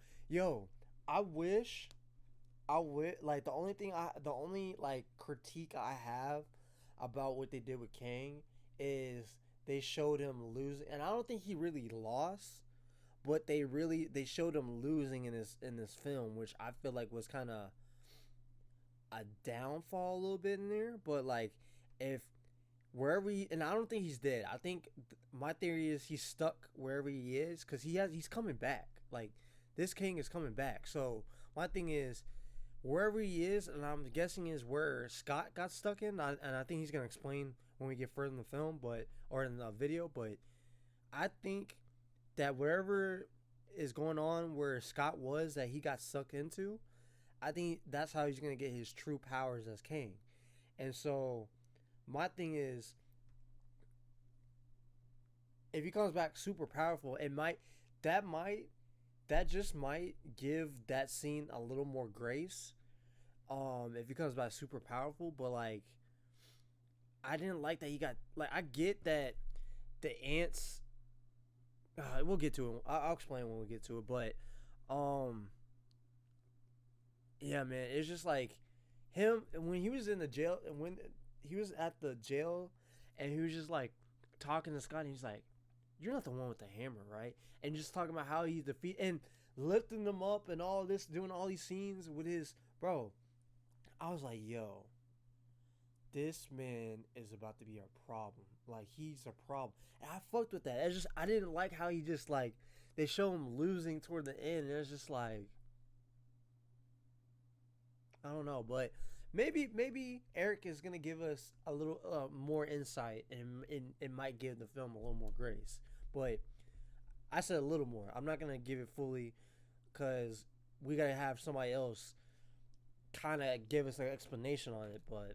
I wish, like, the only critique I have about what they did with Kang is they showed him losing, and I don't think he really lost, but they showed him losing in this film, which I feel like was kind of a downfall a little bit in there. But like, if wherever and I don't think he's dead. I think my theory is he's stuck wherever he is because he's coming back. Like, this King is coming back. So my thing is, wherever he is, and I'm guessing is where Scott got stuck in, and I think he's gonna explain when we get further in the film, or in the video. But I think that wherever is going on where Scott was that he got sucked into, I think that's how he's gonna get his true powers as King. And so my thing is, if he comes back super powerful, that just might give that scene a little more grace. If he comes back super powerful, but like, I didn't like that he got, like, I get that the ants. We'll get to it. I'll explain when we get to it. But yeah, man, it's just like him when he was in the jail, and when he was at the jail, and he was just like talking to Scott, and he's like, "You're not the one with the hammer, right?" And just talking about how he defeat and lifting them up and all this, doing all these scenes with his bro. I was like, yo, this man is about to be a problem. Like, he's a problem. And I fucked with that. It's just, I didn't like how he just, like, they show him losing toward the end, and it's just like, I don't know, but maybe Eric is gonna give us a little more insight, and it might give the film a little more grace. But I said a little more. I'm not gonna give it fully, because we gotta have somebody else kind of give us an explanation on it. But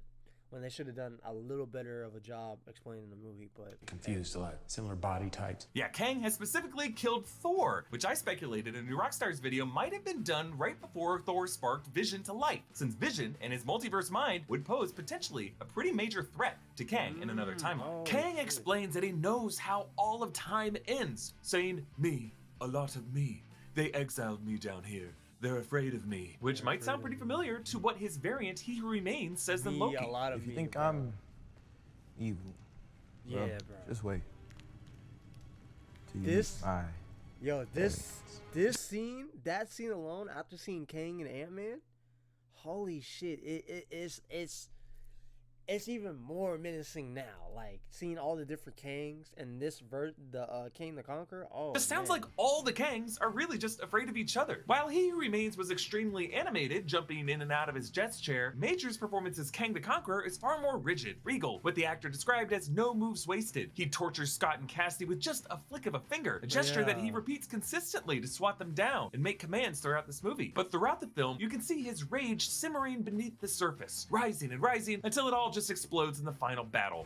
when they should have done a little better of a job explaining the movie. But confused a lot. Similar body types. Yeah, Kang has specifically killed Thor, which I speculated in a new ROCKSTARS video might have been done right before Thor sparked Vision to life, since Vision and his multiverse mind would pose potentially a pretty major threat to Kang in another timeline. Kang explains that he knows how all of time ends, saying, "Me, a lot of me. They exiled me down here. They're afraid of me," which might sound pretty familiar to what his variant He Who Remains says in Loki. If you think I'm evil, yeah, bro, just wait. This scene, that scene alone, after seeing Kang and Ant-Man, holy shit, it's even more menacing now. Like seeing all the different Kangs and this King the Conqueror. Oh, It sounds man. like all the Kangs are really just afraid of each other. While He Who Remains was extremely animated, jumping in and out of his jet's chair, Major's performance as Kang the Conqueror is far more rigid, regal, with the actor described as no moves wasted. He tortures Scott and Cassie with just a flick of a finger, a gesture that he repeats consistently to swat them down and make commands throughout this movie. But throughout the film, you can see his rage simmering beneath the surface, rising and rising until it all just explodes in the final battle.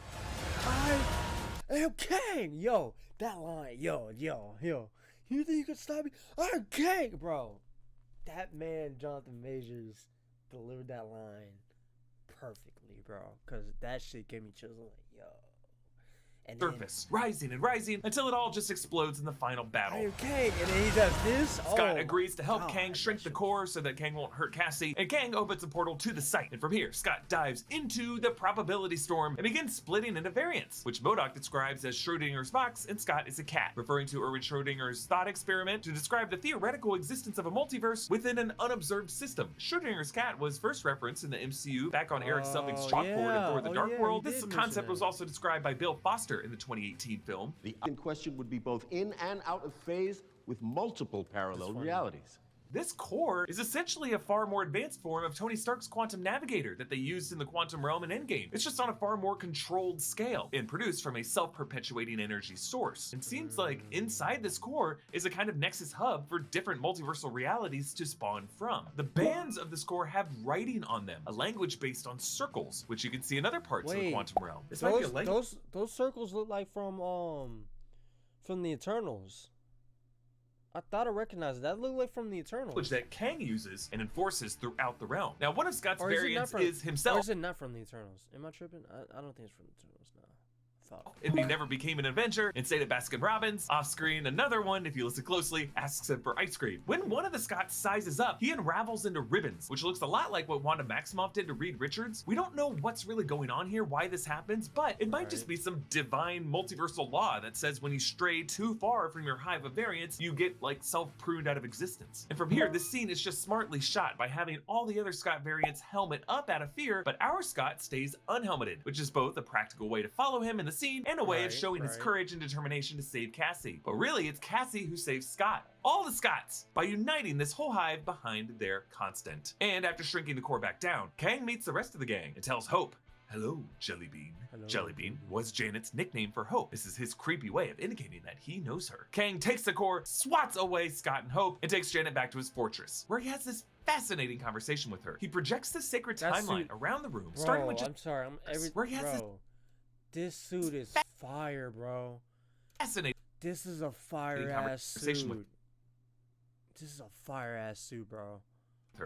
I am Kang! Yo, that line, yo. You think you could stop me? I'm Kang, bro. That man, Jonathan Majors, delivered that line perfectly, bro. Cause that shit gave me chills. I'm like, yo. And Surface, rising and rising until it all just explodes in the final battle. Okay, and then he does this. Scott agrees to help Kang shrink the core so that Kang won't hurt Cassie, and Kang opens a portal to the site. And from here, Scott dives into the probability storm and begins splitting into variants, which MODOK describes as Schrodinger's box and Scott is a cat, referring to Erwin Schrodinger's thought experiment to describe the theoretical existence of a multiverse within an unobserved system. Schrodinger's cat was first referenced in the MCU back on Eric Selvig's chalkboard in Thor the Dark World. This concept was also described by Bill Foster in the 2018 film. The in question would be both in and out of phase with multiple parallel realities. This core is essentially a far more advanced form of Tony Stark's quantum navigator that they used in the quantum realm in Endgame. It's just on a far more controlled scale and produced from a self-perpetuating energy source. It seems like inside this core is a kind of nexus hub for different multiversal realities to spawn from. The bands of this core have writing on them, a language based on circles, which you can see in other parts of the quantum realm. This might be a language. Those circles look like from the Eternals. I thought I recognized that. Looked like from the Eternals. Which that Kang uses and enforces throughout the realm. Now, one of Scott's Or variants from, is himself. Or is it not from the Eternals? Am I tripping? I don't think it's from the Eternals now. If he never became an Avenger and stayed at Baskin Robbins, off screen, another one, if you listen closely, asks him for ice cream. When one of the Scotts sizes up, he unravels into ribbons, which looks a lot like what Wanda Maximoff did to Reed Richards. We don't know what's really going on here, why this happens, but it might just be some divine multiversal law that says when you stray too far from your hive of variants, you get like self-pruned out of existence. And from here, this scene is just smartly shot by having all the other Scott variants helmet up out of fear, but our Scott stays unhelmeted, which is both a practical way to follow him in the scene and a way of showing his courage and determination to save Cassie. But really, it's Cassie who saves Scott. All the Scotts, by uniting this whole hive behind their constant. And after shrinking the core back down, Kang meets the rest of the gang and tells Hope, "Hello, Jellybean." Jellybean was Janet's nickname for Hope. This is his creepy way of indicating that he knows her. Kang takes the core, swats away Scott and Hope, and takes Janet back to his fortress, where he has this fascinating conversation with her. He projects the sacred timeline around the room, starting with just I'm sorry, where he has this this suit is fire, bro. fascinating This is a fire ass suit. This is a fire ass suit, bro.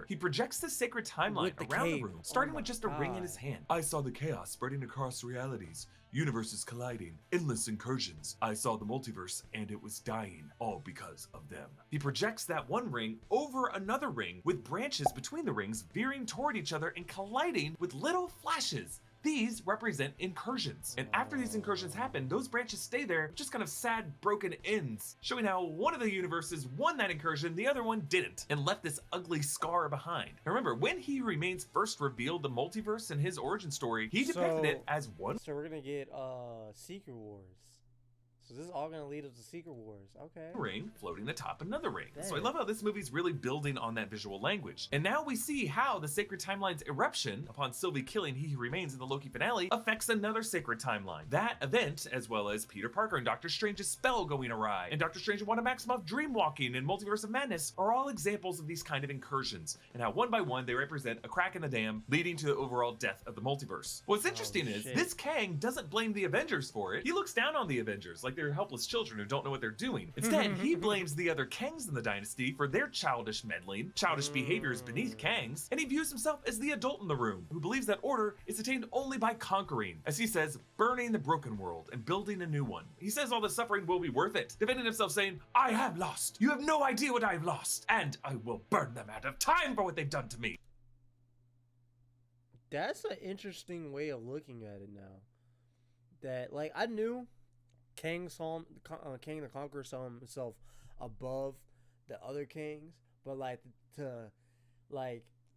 He projects the sacred timeline around the room, starting with just a ring in his hand. I saw the chaos spreading across realities, universes colliding, endless incursions. I saw the multiverse and it was dying, all because of them. He projects that one ring over another ring, with branches between the rings veering toward each other and colliding with little flashes. These represent incursions. And after these incursions happen, those branches stay there, just kind of sad, broken ends, showing how one of the universes won that incursion, the other one didn't, and left this ugly scar behind. Now remember, when He Who Remains first revealed the multiverse in his origin story, he depicted it as one. So we're gonna get Secret Wars. So this is all gonna lead up to Secret Wars. Okay. Ring floating atop another ring. So I love how this movie's really building on that visual language. And now we see how the sacred timeline's eruption upon Sylvie killing He Who Remains in the Loki finale affects another sacred timeline. That event, as well as Peter Parker and Doctor Strange's spell going awry, and Doctor Strange and Wanda Maximoff dreamwalking and Multiverse of Madness are all examples of these kind of incursions, and how one by one they represent a crack in the dam, leading to the overall death of the multiverse. What's interesting is this Kang doesn't blame the Avengers for it. He looks down on the Avengers like they're helpless children who don't know what they're doing. Instead, he blames the other Kangs in the dynasty for their childish meddling, childish behaviors beneath Kangs, and he views himself as the adult in the room, who believes that order is attained only by conquering, as he says, burning the broken world and building a new one. He says all the suffering will be worth it, defending himself saying, I have lost. You have no idea what I've lost, and I will burn them out of time for what they've done to me. That's an interesting way of looking at it now. That, like, I knew Kang the Conqueror saw himself above the other Kangs, but like to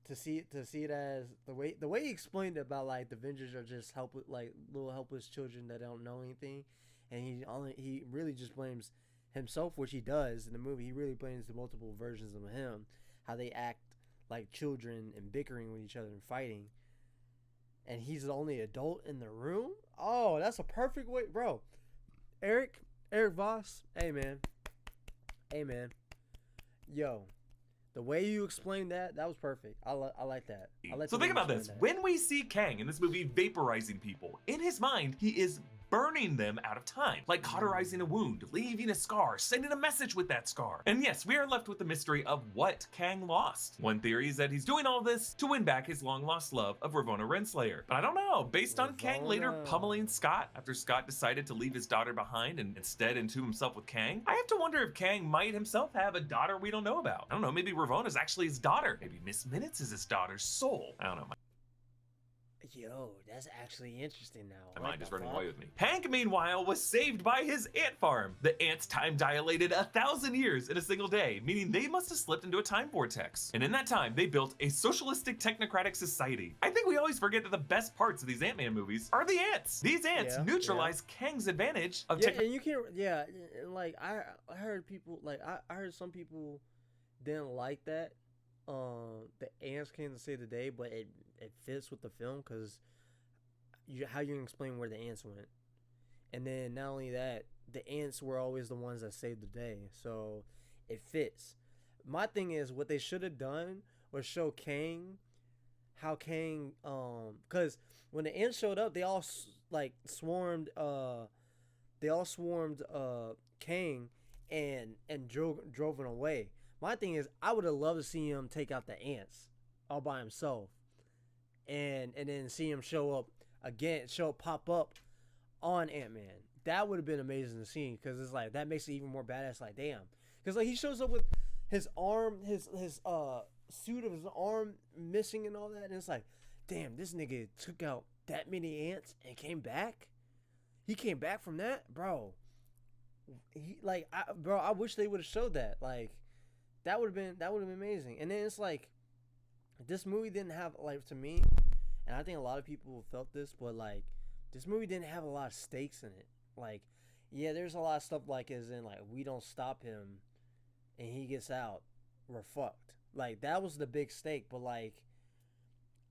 to see it as the way he explained it about like the Avengers are just helpless, like little helpless children that don't know anything, and he really just blames himself, which he does in the movie. He really blames the multiple versions of him, how they act like children and bickering with each other and fighting, and he's the only adult in the room. Oh, that's a perfect way, bro. Erik VOSS, hey man, yo. The way you explained that was perfect. I like that. So think about this. When we see Kang in this movie vaporizing people, in his mind, he is burning them out of time, like cauterizing a wound, leaving a scar, sending a message with that scar. And yes, we are left with the mystery of what Kang lost. One theory is that he's doing all this to win back his long-lost love of Ravonna Renslayer. But I don't know, based on Kang later pummeling Scott after Scott decided to leave his daughter behind and instead entomb himself with Kang, I have to wonder if Kang might himself have a daughter we don't know about. I don't know, maybe Ravonna's actually his daughter. Maybe Miss Minutes is his daughter's soul. I don't know. Yo, that's actually interesting now. My mind is running away with me. Hank, meanwhile, was saved by his ant farm. The ants time dilated 1,000 years in a single day, meaning they must have slipped into a time vortex. And in that time, they built a socialistic technocratic society. I think we always forget that the best parts of these Ant-Man movies are the ants. These ants neutralize Kang's advantage of and you can't, like, I heard people, like, I heard some people didn't like that. The ants came to save the day, but it fits with the film because how you can explain where the ants went, and then not only that, the ants were always the ones that saved the day, so it fits. My thing is, what they should have done was show Kang, how Kang, because when the ants showed up, they all swarmed Kang and drove him away. My thing is, I would have loved to see him take out the ants all by himself, and then see him pop up on Ant-Man. That would have been amazing to see, because it's like that makes it even more badass. Like, damn, because like he shows up with his arm, his suit of his arm missing and all that, and it's like, damn, this nigga took out that many ants and came back. He came back from that, bro. I wish they would have showed that. Like, that would have been amazing. And then it's like, this movie didn't have, like, to me, and I think a lot of people felt this, but like, this movie didn't have a lot of stakes in it. Like, yeah, there's a lot of stuff like, as in, like, we don't stop him and he gets out, we're fucked. Like, that was the big stake. But like,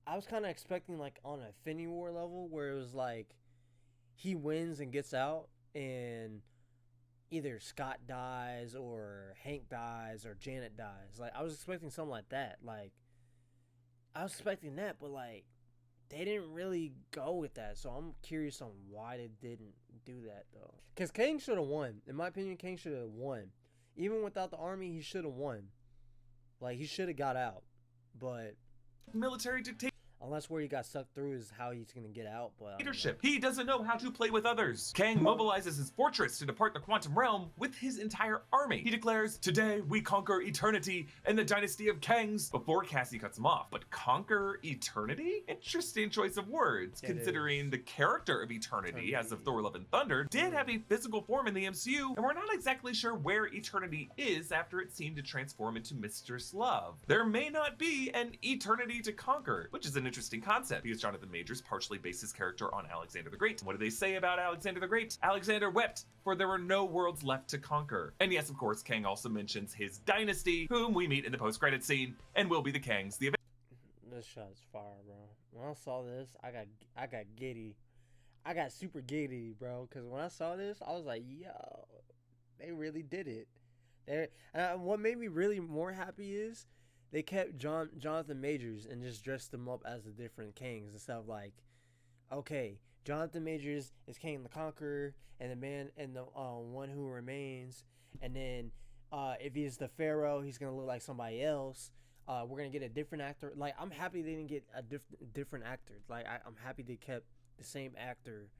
I was kind of expecting, like, on a Infinity War level, where it was like, he wins and gets out, and either Scott dies or Hank dies or Janet dies. Like, I was expecting something like that. Like, I was expecting that, but like, they didn't really go with that. So I'm curious on why they didn't do that though. Because Kang should have won. In my opinion, Kang should have won. Even without the army, he should have won. Like, he should have got out. But military dictatorship. Unless where he got sucked through is how he's going to get out. But Leadership. He doesn't know how to play with others. Kang mobilizes his fortress to depart the quantum realm with his entire army. He declares, "Today we conquer eternity and the dynasty of Kangs," before Cassie cuts him off. But conquer eternity? Interesting choice of words, considering the character of Eternity, as of Thor: Love and Thunder, did have a physical form in the MCU, and we're not exactly sure where Eternity is after it seemed to transform into Mistress Love. There may not be an eternity to conquer, which is an interesting concept, because Jonathan Majors partially based his character on Alexander the Great. What do they say about Alexander the Great? Alexander wept, for there were no worlds left to conquer. And yes, of course, Kang also mentions his dynasty, whom we meet in the post-credit scene, and will be the Kangs. This shot's fire, bro. When I saw this, I got giddy. I got super giddy, bro, because when I saw this, I was like, yo, they really did it. What made me really more happy is they kept Jonathan Majors and just dressed him up as the different Kangs and stuff. Like, okay, Jonathan Majors is Kang the Conqueror, and the man and the one who remains. And then if he's the Pharaoh, he's gonna look like somebody else. We're gonna get a different actor. Like, I'm happy they didn't get a different actor. Like, I'm happy they kept the same actor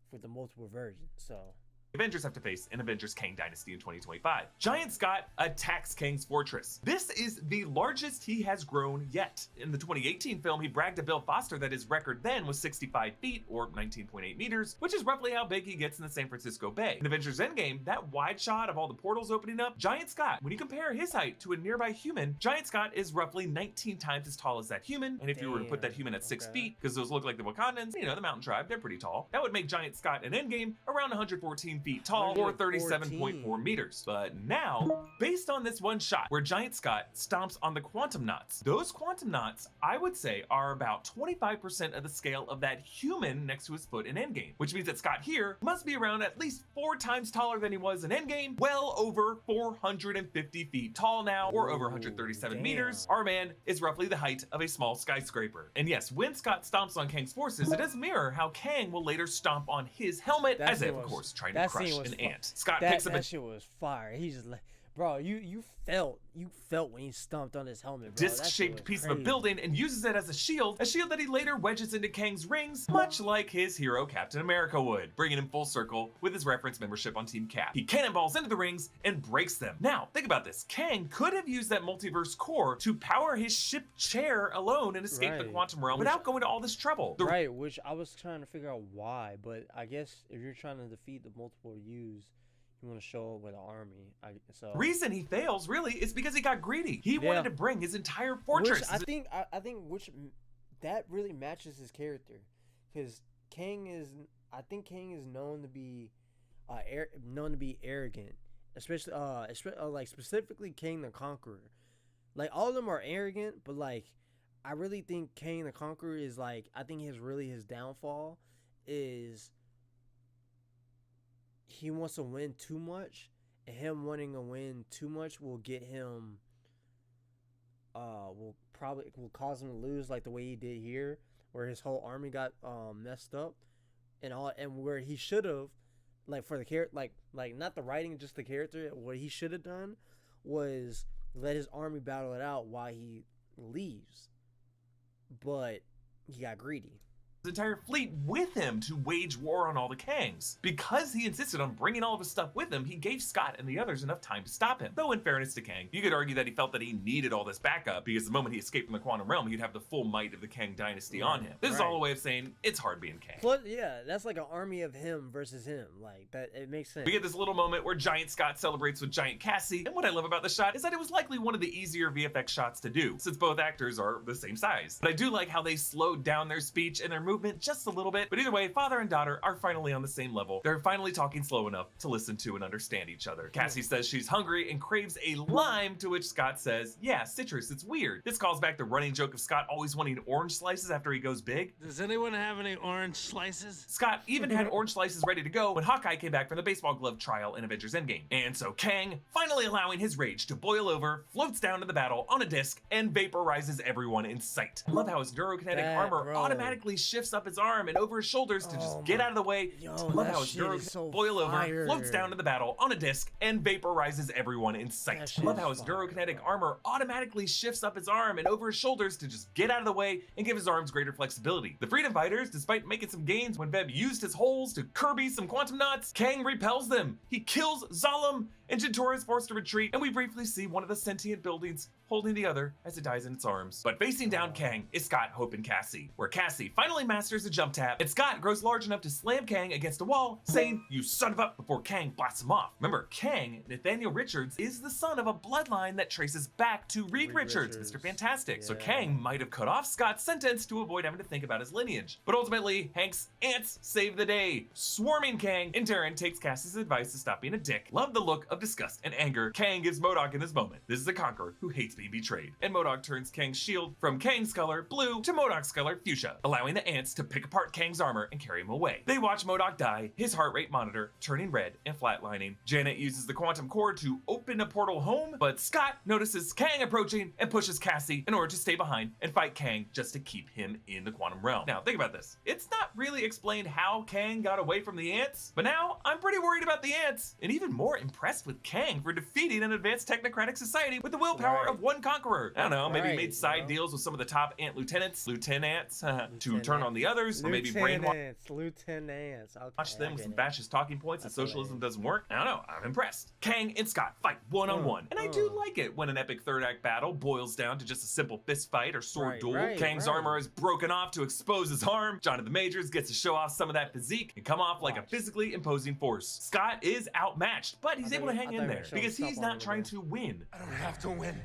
for the multiple versions. So Avengers have to face in Avengers Kang Dynasty in 2025. Giant Scott attacks Kang's fortress. This is the largest he has grown yet. In the 2018 film, he bragged to Bill Foster that his record then was 65 feet or 19.8 meters, which is roughly how big he gets in the San Francisco Bay. In Avengers Endgame, that wide shot of all the portals opening up, Giant Scott, when you compare his height to a nearby human, Giant Scott is roughly 19 times as tall as that human, and if you were to put that human at 6 feet, because those look like the Wakandans, you know, the mountain tribe, they're pretty tall, that would make Giant Scott in Endgame around 114 feet tall or 37.4 meters. But now, based on this one shot where Giant Scott stomps on the quantum knots, those quantum knots, I would say, are about 25% of the scale of that human next to his foot in Endgame, which means that Scott here must be around at least 4 times taller than he was in Endgame, well over 450 feet tall now, or over 137 meters. Our man is roughly the height of a small skyscraper. And yes, when Scott stomps on Kang's forces, it does mirror how Kang will later stomp on his helmet, as if, of course, trying to crush an ant. Scott picks up that shit was fire. He's just like, bro, you felt when he stomped on his helmet, bro. Disc-shaped piece of a building and uses it as a shield that he later wedges into Kang's rings, much like his hero Captain America would, bringing him full circle with his reference membership on Team Cap. He cannonballs into the rings and breaks them. Now, think about this. Kang could have used that multiverse core to power his ship chair alone and escape the quantum realm without going to all this trouble. Which I was trying to figure out why, but I guess if you're trying to defeat the multiple U's, you want to show up with an army. Reason he fails really is because he got greedy. He wanted to bring his entire fortress. Which I think that really matches his character, because Kang is known to be arrogant, especially like specifically Kang the Conqueror. Like all of them are arrogant, but like I really think Kang the Conqueror is like, I think his downfall is he wants to win too much, and him wanting to win too much will get him will cause him to lose, like the way he did here, where his whole army got messed up and where he should have, like, for the character, like not the writing, just the character, what he should have done was let his army battle it out while he leaves, but he got greedy. Entire fleet with him to wage war on all the Kangs. Because he insisted on bringing all of his stuff with him, he gave Scott and the others enough time to stop him. Though in fairness to Kang, you could argue that he felt that he needed all this backup, because the moment he escaped from the quantum realm, he'd have the full might of the Kang dynasty on him. This is all a way of saying it's hard being Kang. Plus, yeah, that's like an army of him versus him. Like that, it makes sense. We get this little moment where Giant Scott celebrates with Giant Cassie, and what I love about the shot is that it was likely one of the easier VFX shots to do, since both actors are the same size. But I do like how they slowed down their speech and their movement just a little bit. But either way, father and daughter are finally on the same level. They're finally talking slow enough to listen to and understand each other. Cassie says she's hungry and craves a lime, to which Scott says, yeah, citrus, it's weird. This calls back the running joke of Scott always wanting orange slices after he goes big. Does anyone have any orange slices? Scott even had orange slices ready to go when Hawkeye came back from the baseball glove trial in Avengers Endgame. And so Kang, finally allowing his rage to boil over, floats down to the battle on a disc and vaporizes everyone in sight. I love how his neurokinetic armor automatically shifts up his arm and over his shoulders to just get out of the way. Love how his neurokinetic boil over, floats down to the battle on a disc and vaporizes everyone in sight. Love how his neurokinetic armor automatically shifts up his arm and over his shoulders to just get out of the way and give his arms greater flexibility. The Freedom Fighters, despite making some gains when Veb used his holes to Kirby some quantum knots, Kang repels them. He kills Zalem, and Jintora is forced to retreat, and we briefly see one of the sentient buildings holding the other as it dies in its arms. But facing down Kang is Scott, Hope, and Cassie, where Cassie finally masters a jump tap, and Scott grows large enough to slam Kang against a wall, saying, "You son of a," before Kang blasts him off. Remember, Kang, Nathaniel Richards, is the son of a bloodline that traces back to Reed Richards, Mr. Fantastic. So Kang might have cut off Scott's sentence to avoid having to think about his lineage. But ultimately, Hank's ants save the day, swarming Kang, and Darren takes Cassie's advice to stop being a dick. Love the look of disgust and anger Kang gives MODOK in this moment. This is a conqueror who hates being betrayed. And MODOK turns Kang's shield from Kang's color, blue, to MODOK's color, fuchsia, allowing the ants to pick apart Kang's armor and carry him away. They watch MODOK die, his heart rate monitor turning red and flatlining. Janet uses the quantum cord to open a portal home, but Scott notices Kang approaching and pushes Cassie in order to stay behind and fight Kang just to keep him in the quantum realm. Now, think about this. It's not really explained how Kang got away from the ants, but now I'm pretty worried about the ants and even more impressed with Kang for defeating an advanced technocratic society with the willpower of one conqueror. I don't know, maybe made side deals with some of the top lieutenants to turn on the others, or maybe brainwash lieutenants. Okay, watch them with some fascist talking points that socialism doesn't work. I don't know, I'm impressed. Kang and Scott fight one-on-one, and I do like it when an epic third act battle boils down to just a simple fist fight or sword duel. Kang's armor is broken off to expose his arm. Jonathan Majors gets to show off some of that physique and come off like a physically imposing force. Scott is outmatched, but he's able to hang in there because he's not trying to win. I don't have to win.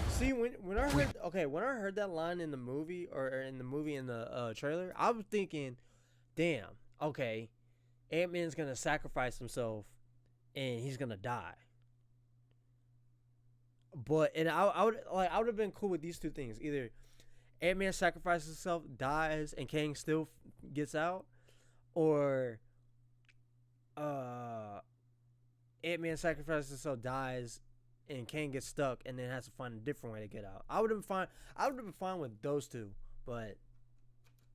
See, when I heard that line in the movie in the trailer, I was thinking, damn, okay, Ant-Man's gonna sacrifice himself and he's gonna die. But I would have been cool with these two things. Either Ant-Man sacrifices himself, dies, and Kang still gets out, or Ant-Man sacrifices himself, dies, and Kang gets stuck, and then has to find a different way to get out. I would have been fine with those two, but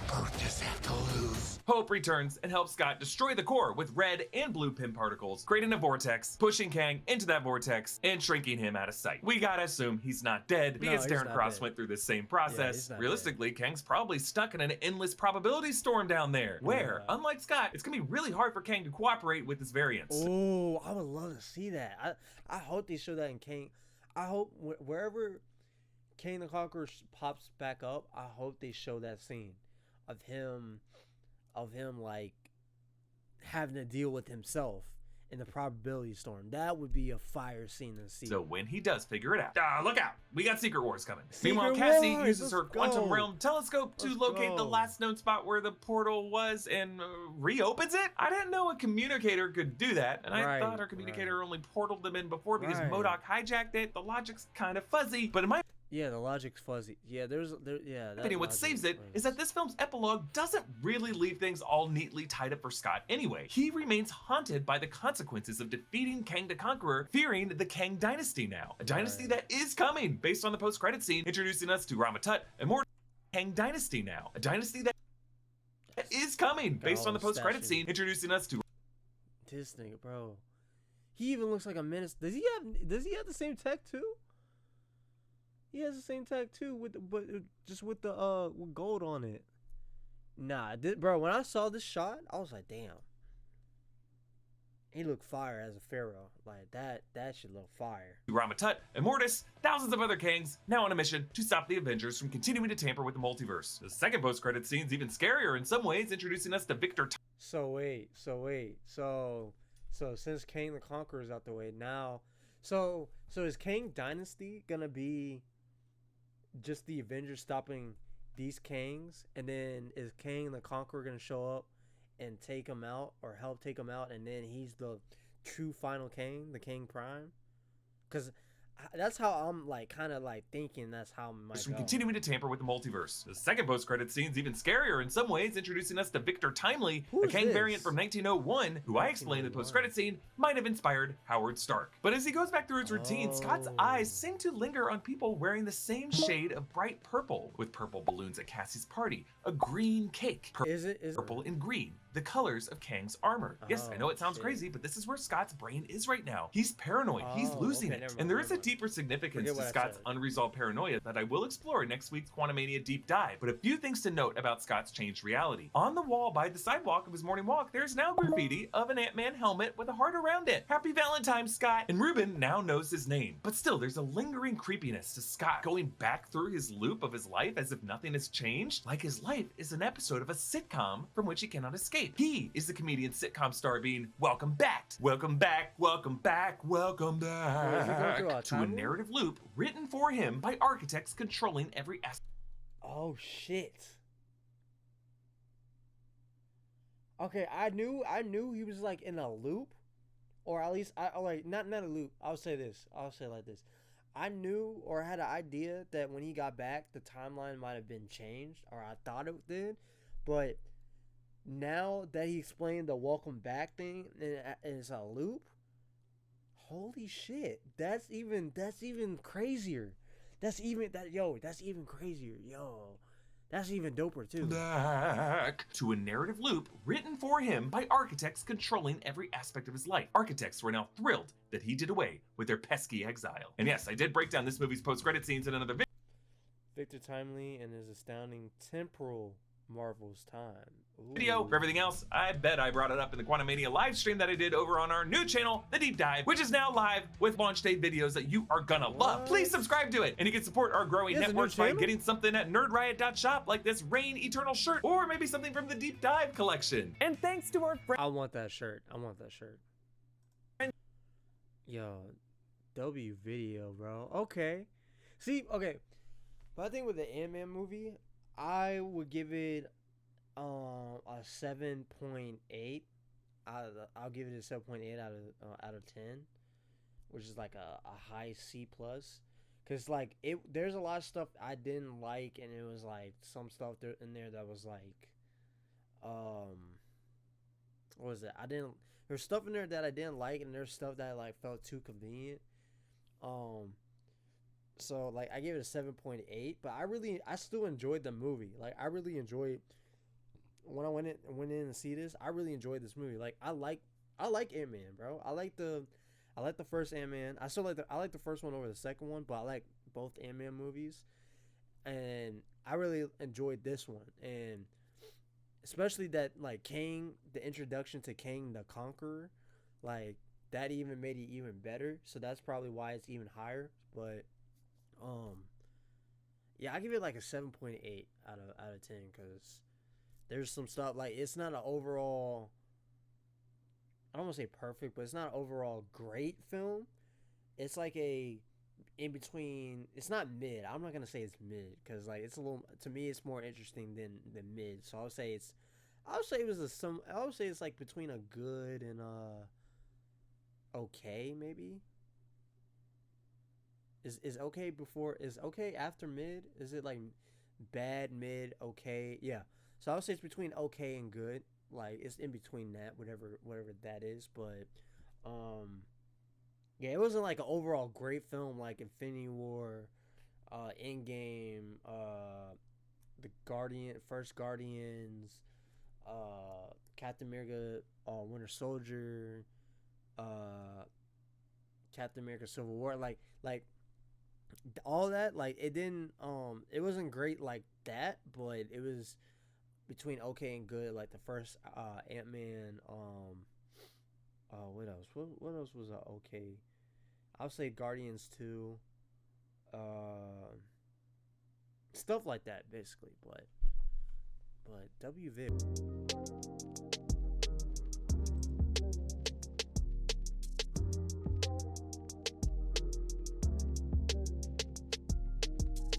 both just have to lose. Hope returns and helps Scott destroy the core with red and blue pin particles, creating a vortex, pushing Kang into that vortex, and shrinking him out of sight. We gotta assume he's not dead because Darren Cross went through the same process. Realistically, Kang's probably stuck in an endless probability storm down there, where, unlike Scott, it's gonna be really hard for Kang to cooperate with his variants. Oh, I would love to see that. I hope they show that in Kang. I hope wherever Kang the Conqueror pops back up, I hope they show that scene of him like having to deal with himself in the probability storm. That would be a fire scene to see. So when he does figure it out, look out, we got Secret Wars coming. Meanwhile, Cassie uses her quantum realm telescope to locate the last known spot where the portal was and reopens it. I didn't know a communicator could do that, and I thought our communicator only portaled them in before because MODOK hijacked it. The logic's kind of fuzzy, but in my the logic's fuzzy. Yeah, opinion, what saves it is that this film's epilogue doesn't really leave things all neatly tied up for Scott anyway. He remains haunted by the consequences of defeating Kang the Conqueror, fearing the Kang Dynasty now. A dynasty that is coming, based on the post-credit scene, introducing us to Rama-Tut and more Kang Dynasty now. A dynasty that is coming, based on the post-credit scene, introducing us to this nigga, bro. He even looks like a menace. Does he have the same tech too? He has the same tag too, with gold on it. Nah, bro. When I saw this shot, I was like, damn. He looked fire as a pharaoh. Like that should look fire. Rama-Tut, Immortus, thousands of other Kangs, now on a mission to stop the Avengers from continuing to tamper with the multiverse. The second post-credit scene's even scarier in some ways, introducing us to Victor. So since Kang the Conqueror is out the way now, so is Kang Dynasty gonna be just the Avengers stopping these Kangs, and then is Kang the Conqueror gonna show up and take him out or help take him out, and then he's the true final Kang, the Kang Prime? Because that's how I'm kind of thinking that's how it might from go. Continuing to tamper with the multiverse. The second post-credit scene's even scarier in some ways, introducing us to Victor Timely, a Kang variant from 1901, who I explained in the post-credit scene might have inspired Howard Stark. But as he goes back through his routine, Scott's eyes seem to linger on people wearing the same shade of bright purple, with purple balloons at Cassie's party, a green cake, purple and green, the colors of Kang's armor. Yes, I know it sounds crazy, but this is where Scott's brain is right now. He's paranoid, he's losing it, and there is a deeper significance to Scott's unresolved paranoia that I will explore in next week's Quantumania deep dive. But a few things to note about Scott's changed reality. On the wall by the sidewalk of his morning walk, there's now graffiti of an Ant-Man helmet with a heart around it. Happy Valentine's, Scott! And Ruben now knows his name. But still, there's a lingering creepiness to Scott going back through his loop of his life as if nothing has changed, like his life is an episode of a sitcom from which he cannot escape. He is the comedian sitcom star being welcome back, welcome back, welcome back, welcome back to a narrative loop written for him by architects controlling every aspect. Oh shit. Okay, I knew he was in a loop, or at least not a loop. I'll say it like this. I knew or had an idea that when he got back, the timeline might have been changed, or I thought it did, but now that he explained the welcome back thing and it's a loop, holy shit, that's even crazier. That's even crazier. Yo, That's even doper too. Back to a narrative loop written for him by architects controlling every aspect of his life. Architects were now thrilled that he did away with their pesky exile. And yes, I did break down this movie's post-credit scenes in another video. Victor Timely and his astounding temporal Marvel's time. Ooh. Video. For everything else, I bet I brought it up in the QUANTUMANIA live stream that I did over on our new channel, The Deep Dive, which is now live with launch day videos that you are gonna love. Please subscribe to it, and you can support our growing network by getting something at nerdriot.shop like this Reign Eternal shirt, or maybe something from the Deep Dive collection. And thanks to our friend. I want that shirt. I want that shirt. Yo, W video, bro. Okay. See, okay. But I think with the Ant-Man movie, I would give it a 7.8 I'll give it a 7.8 out of 10, which is like a high C plus, because like there's a lot of stuff I didn't like, and it was like some stuff in there that was like what was it? There's stuff in there that I didn't like, and there's stuff that like felt too convenient. So like I gave it a 7.8, but I still enjoyed the movie. Like I really enjoyed when I went in to see this. I really enjoyed this movie. Like I like Ant-Man, bro. I like the first Ant-Man. I like the first one over the second one, but I like both Ant-Man movies, and I really enjoyed this one, and especially that like Kang, the introduction to Kang the Conqueror, like that even made it even better. So that's probably why it's even higher. But yeah, I give it like a 7.8 out of 10, because there's some stuff like it's not an overall, I don't want to say perfect, but it's not an overall great film. It's like a in between. It's not mid. I'm not gonna say it's mid, because like it's a little, to me it's more interesting than mid. So I would say it's like between a good and okay, maybe. Is okay after mid? Is it like bad, mid, okay? Yeah. So I would say it's between okay and good. Like it's in between that, whatever that is. But yeah, it wasn't like an overall great film like Infinity War, Endgame, the First Guardians, Captain America, Winter Soldier, Captain America Civil War, like all that. Like it didn't it wasn't great like that, but it was between okay and good. Like the first Ant-Man, what else? What else was okay? I'll say Guardians 2, stuff like that basically. But WVIP.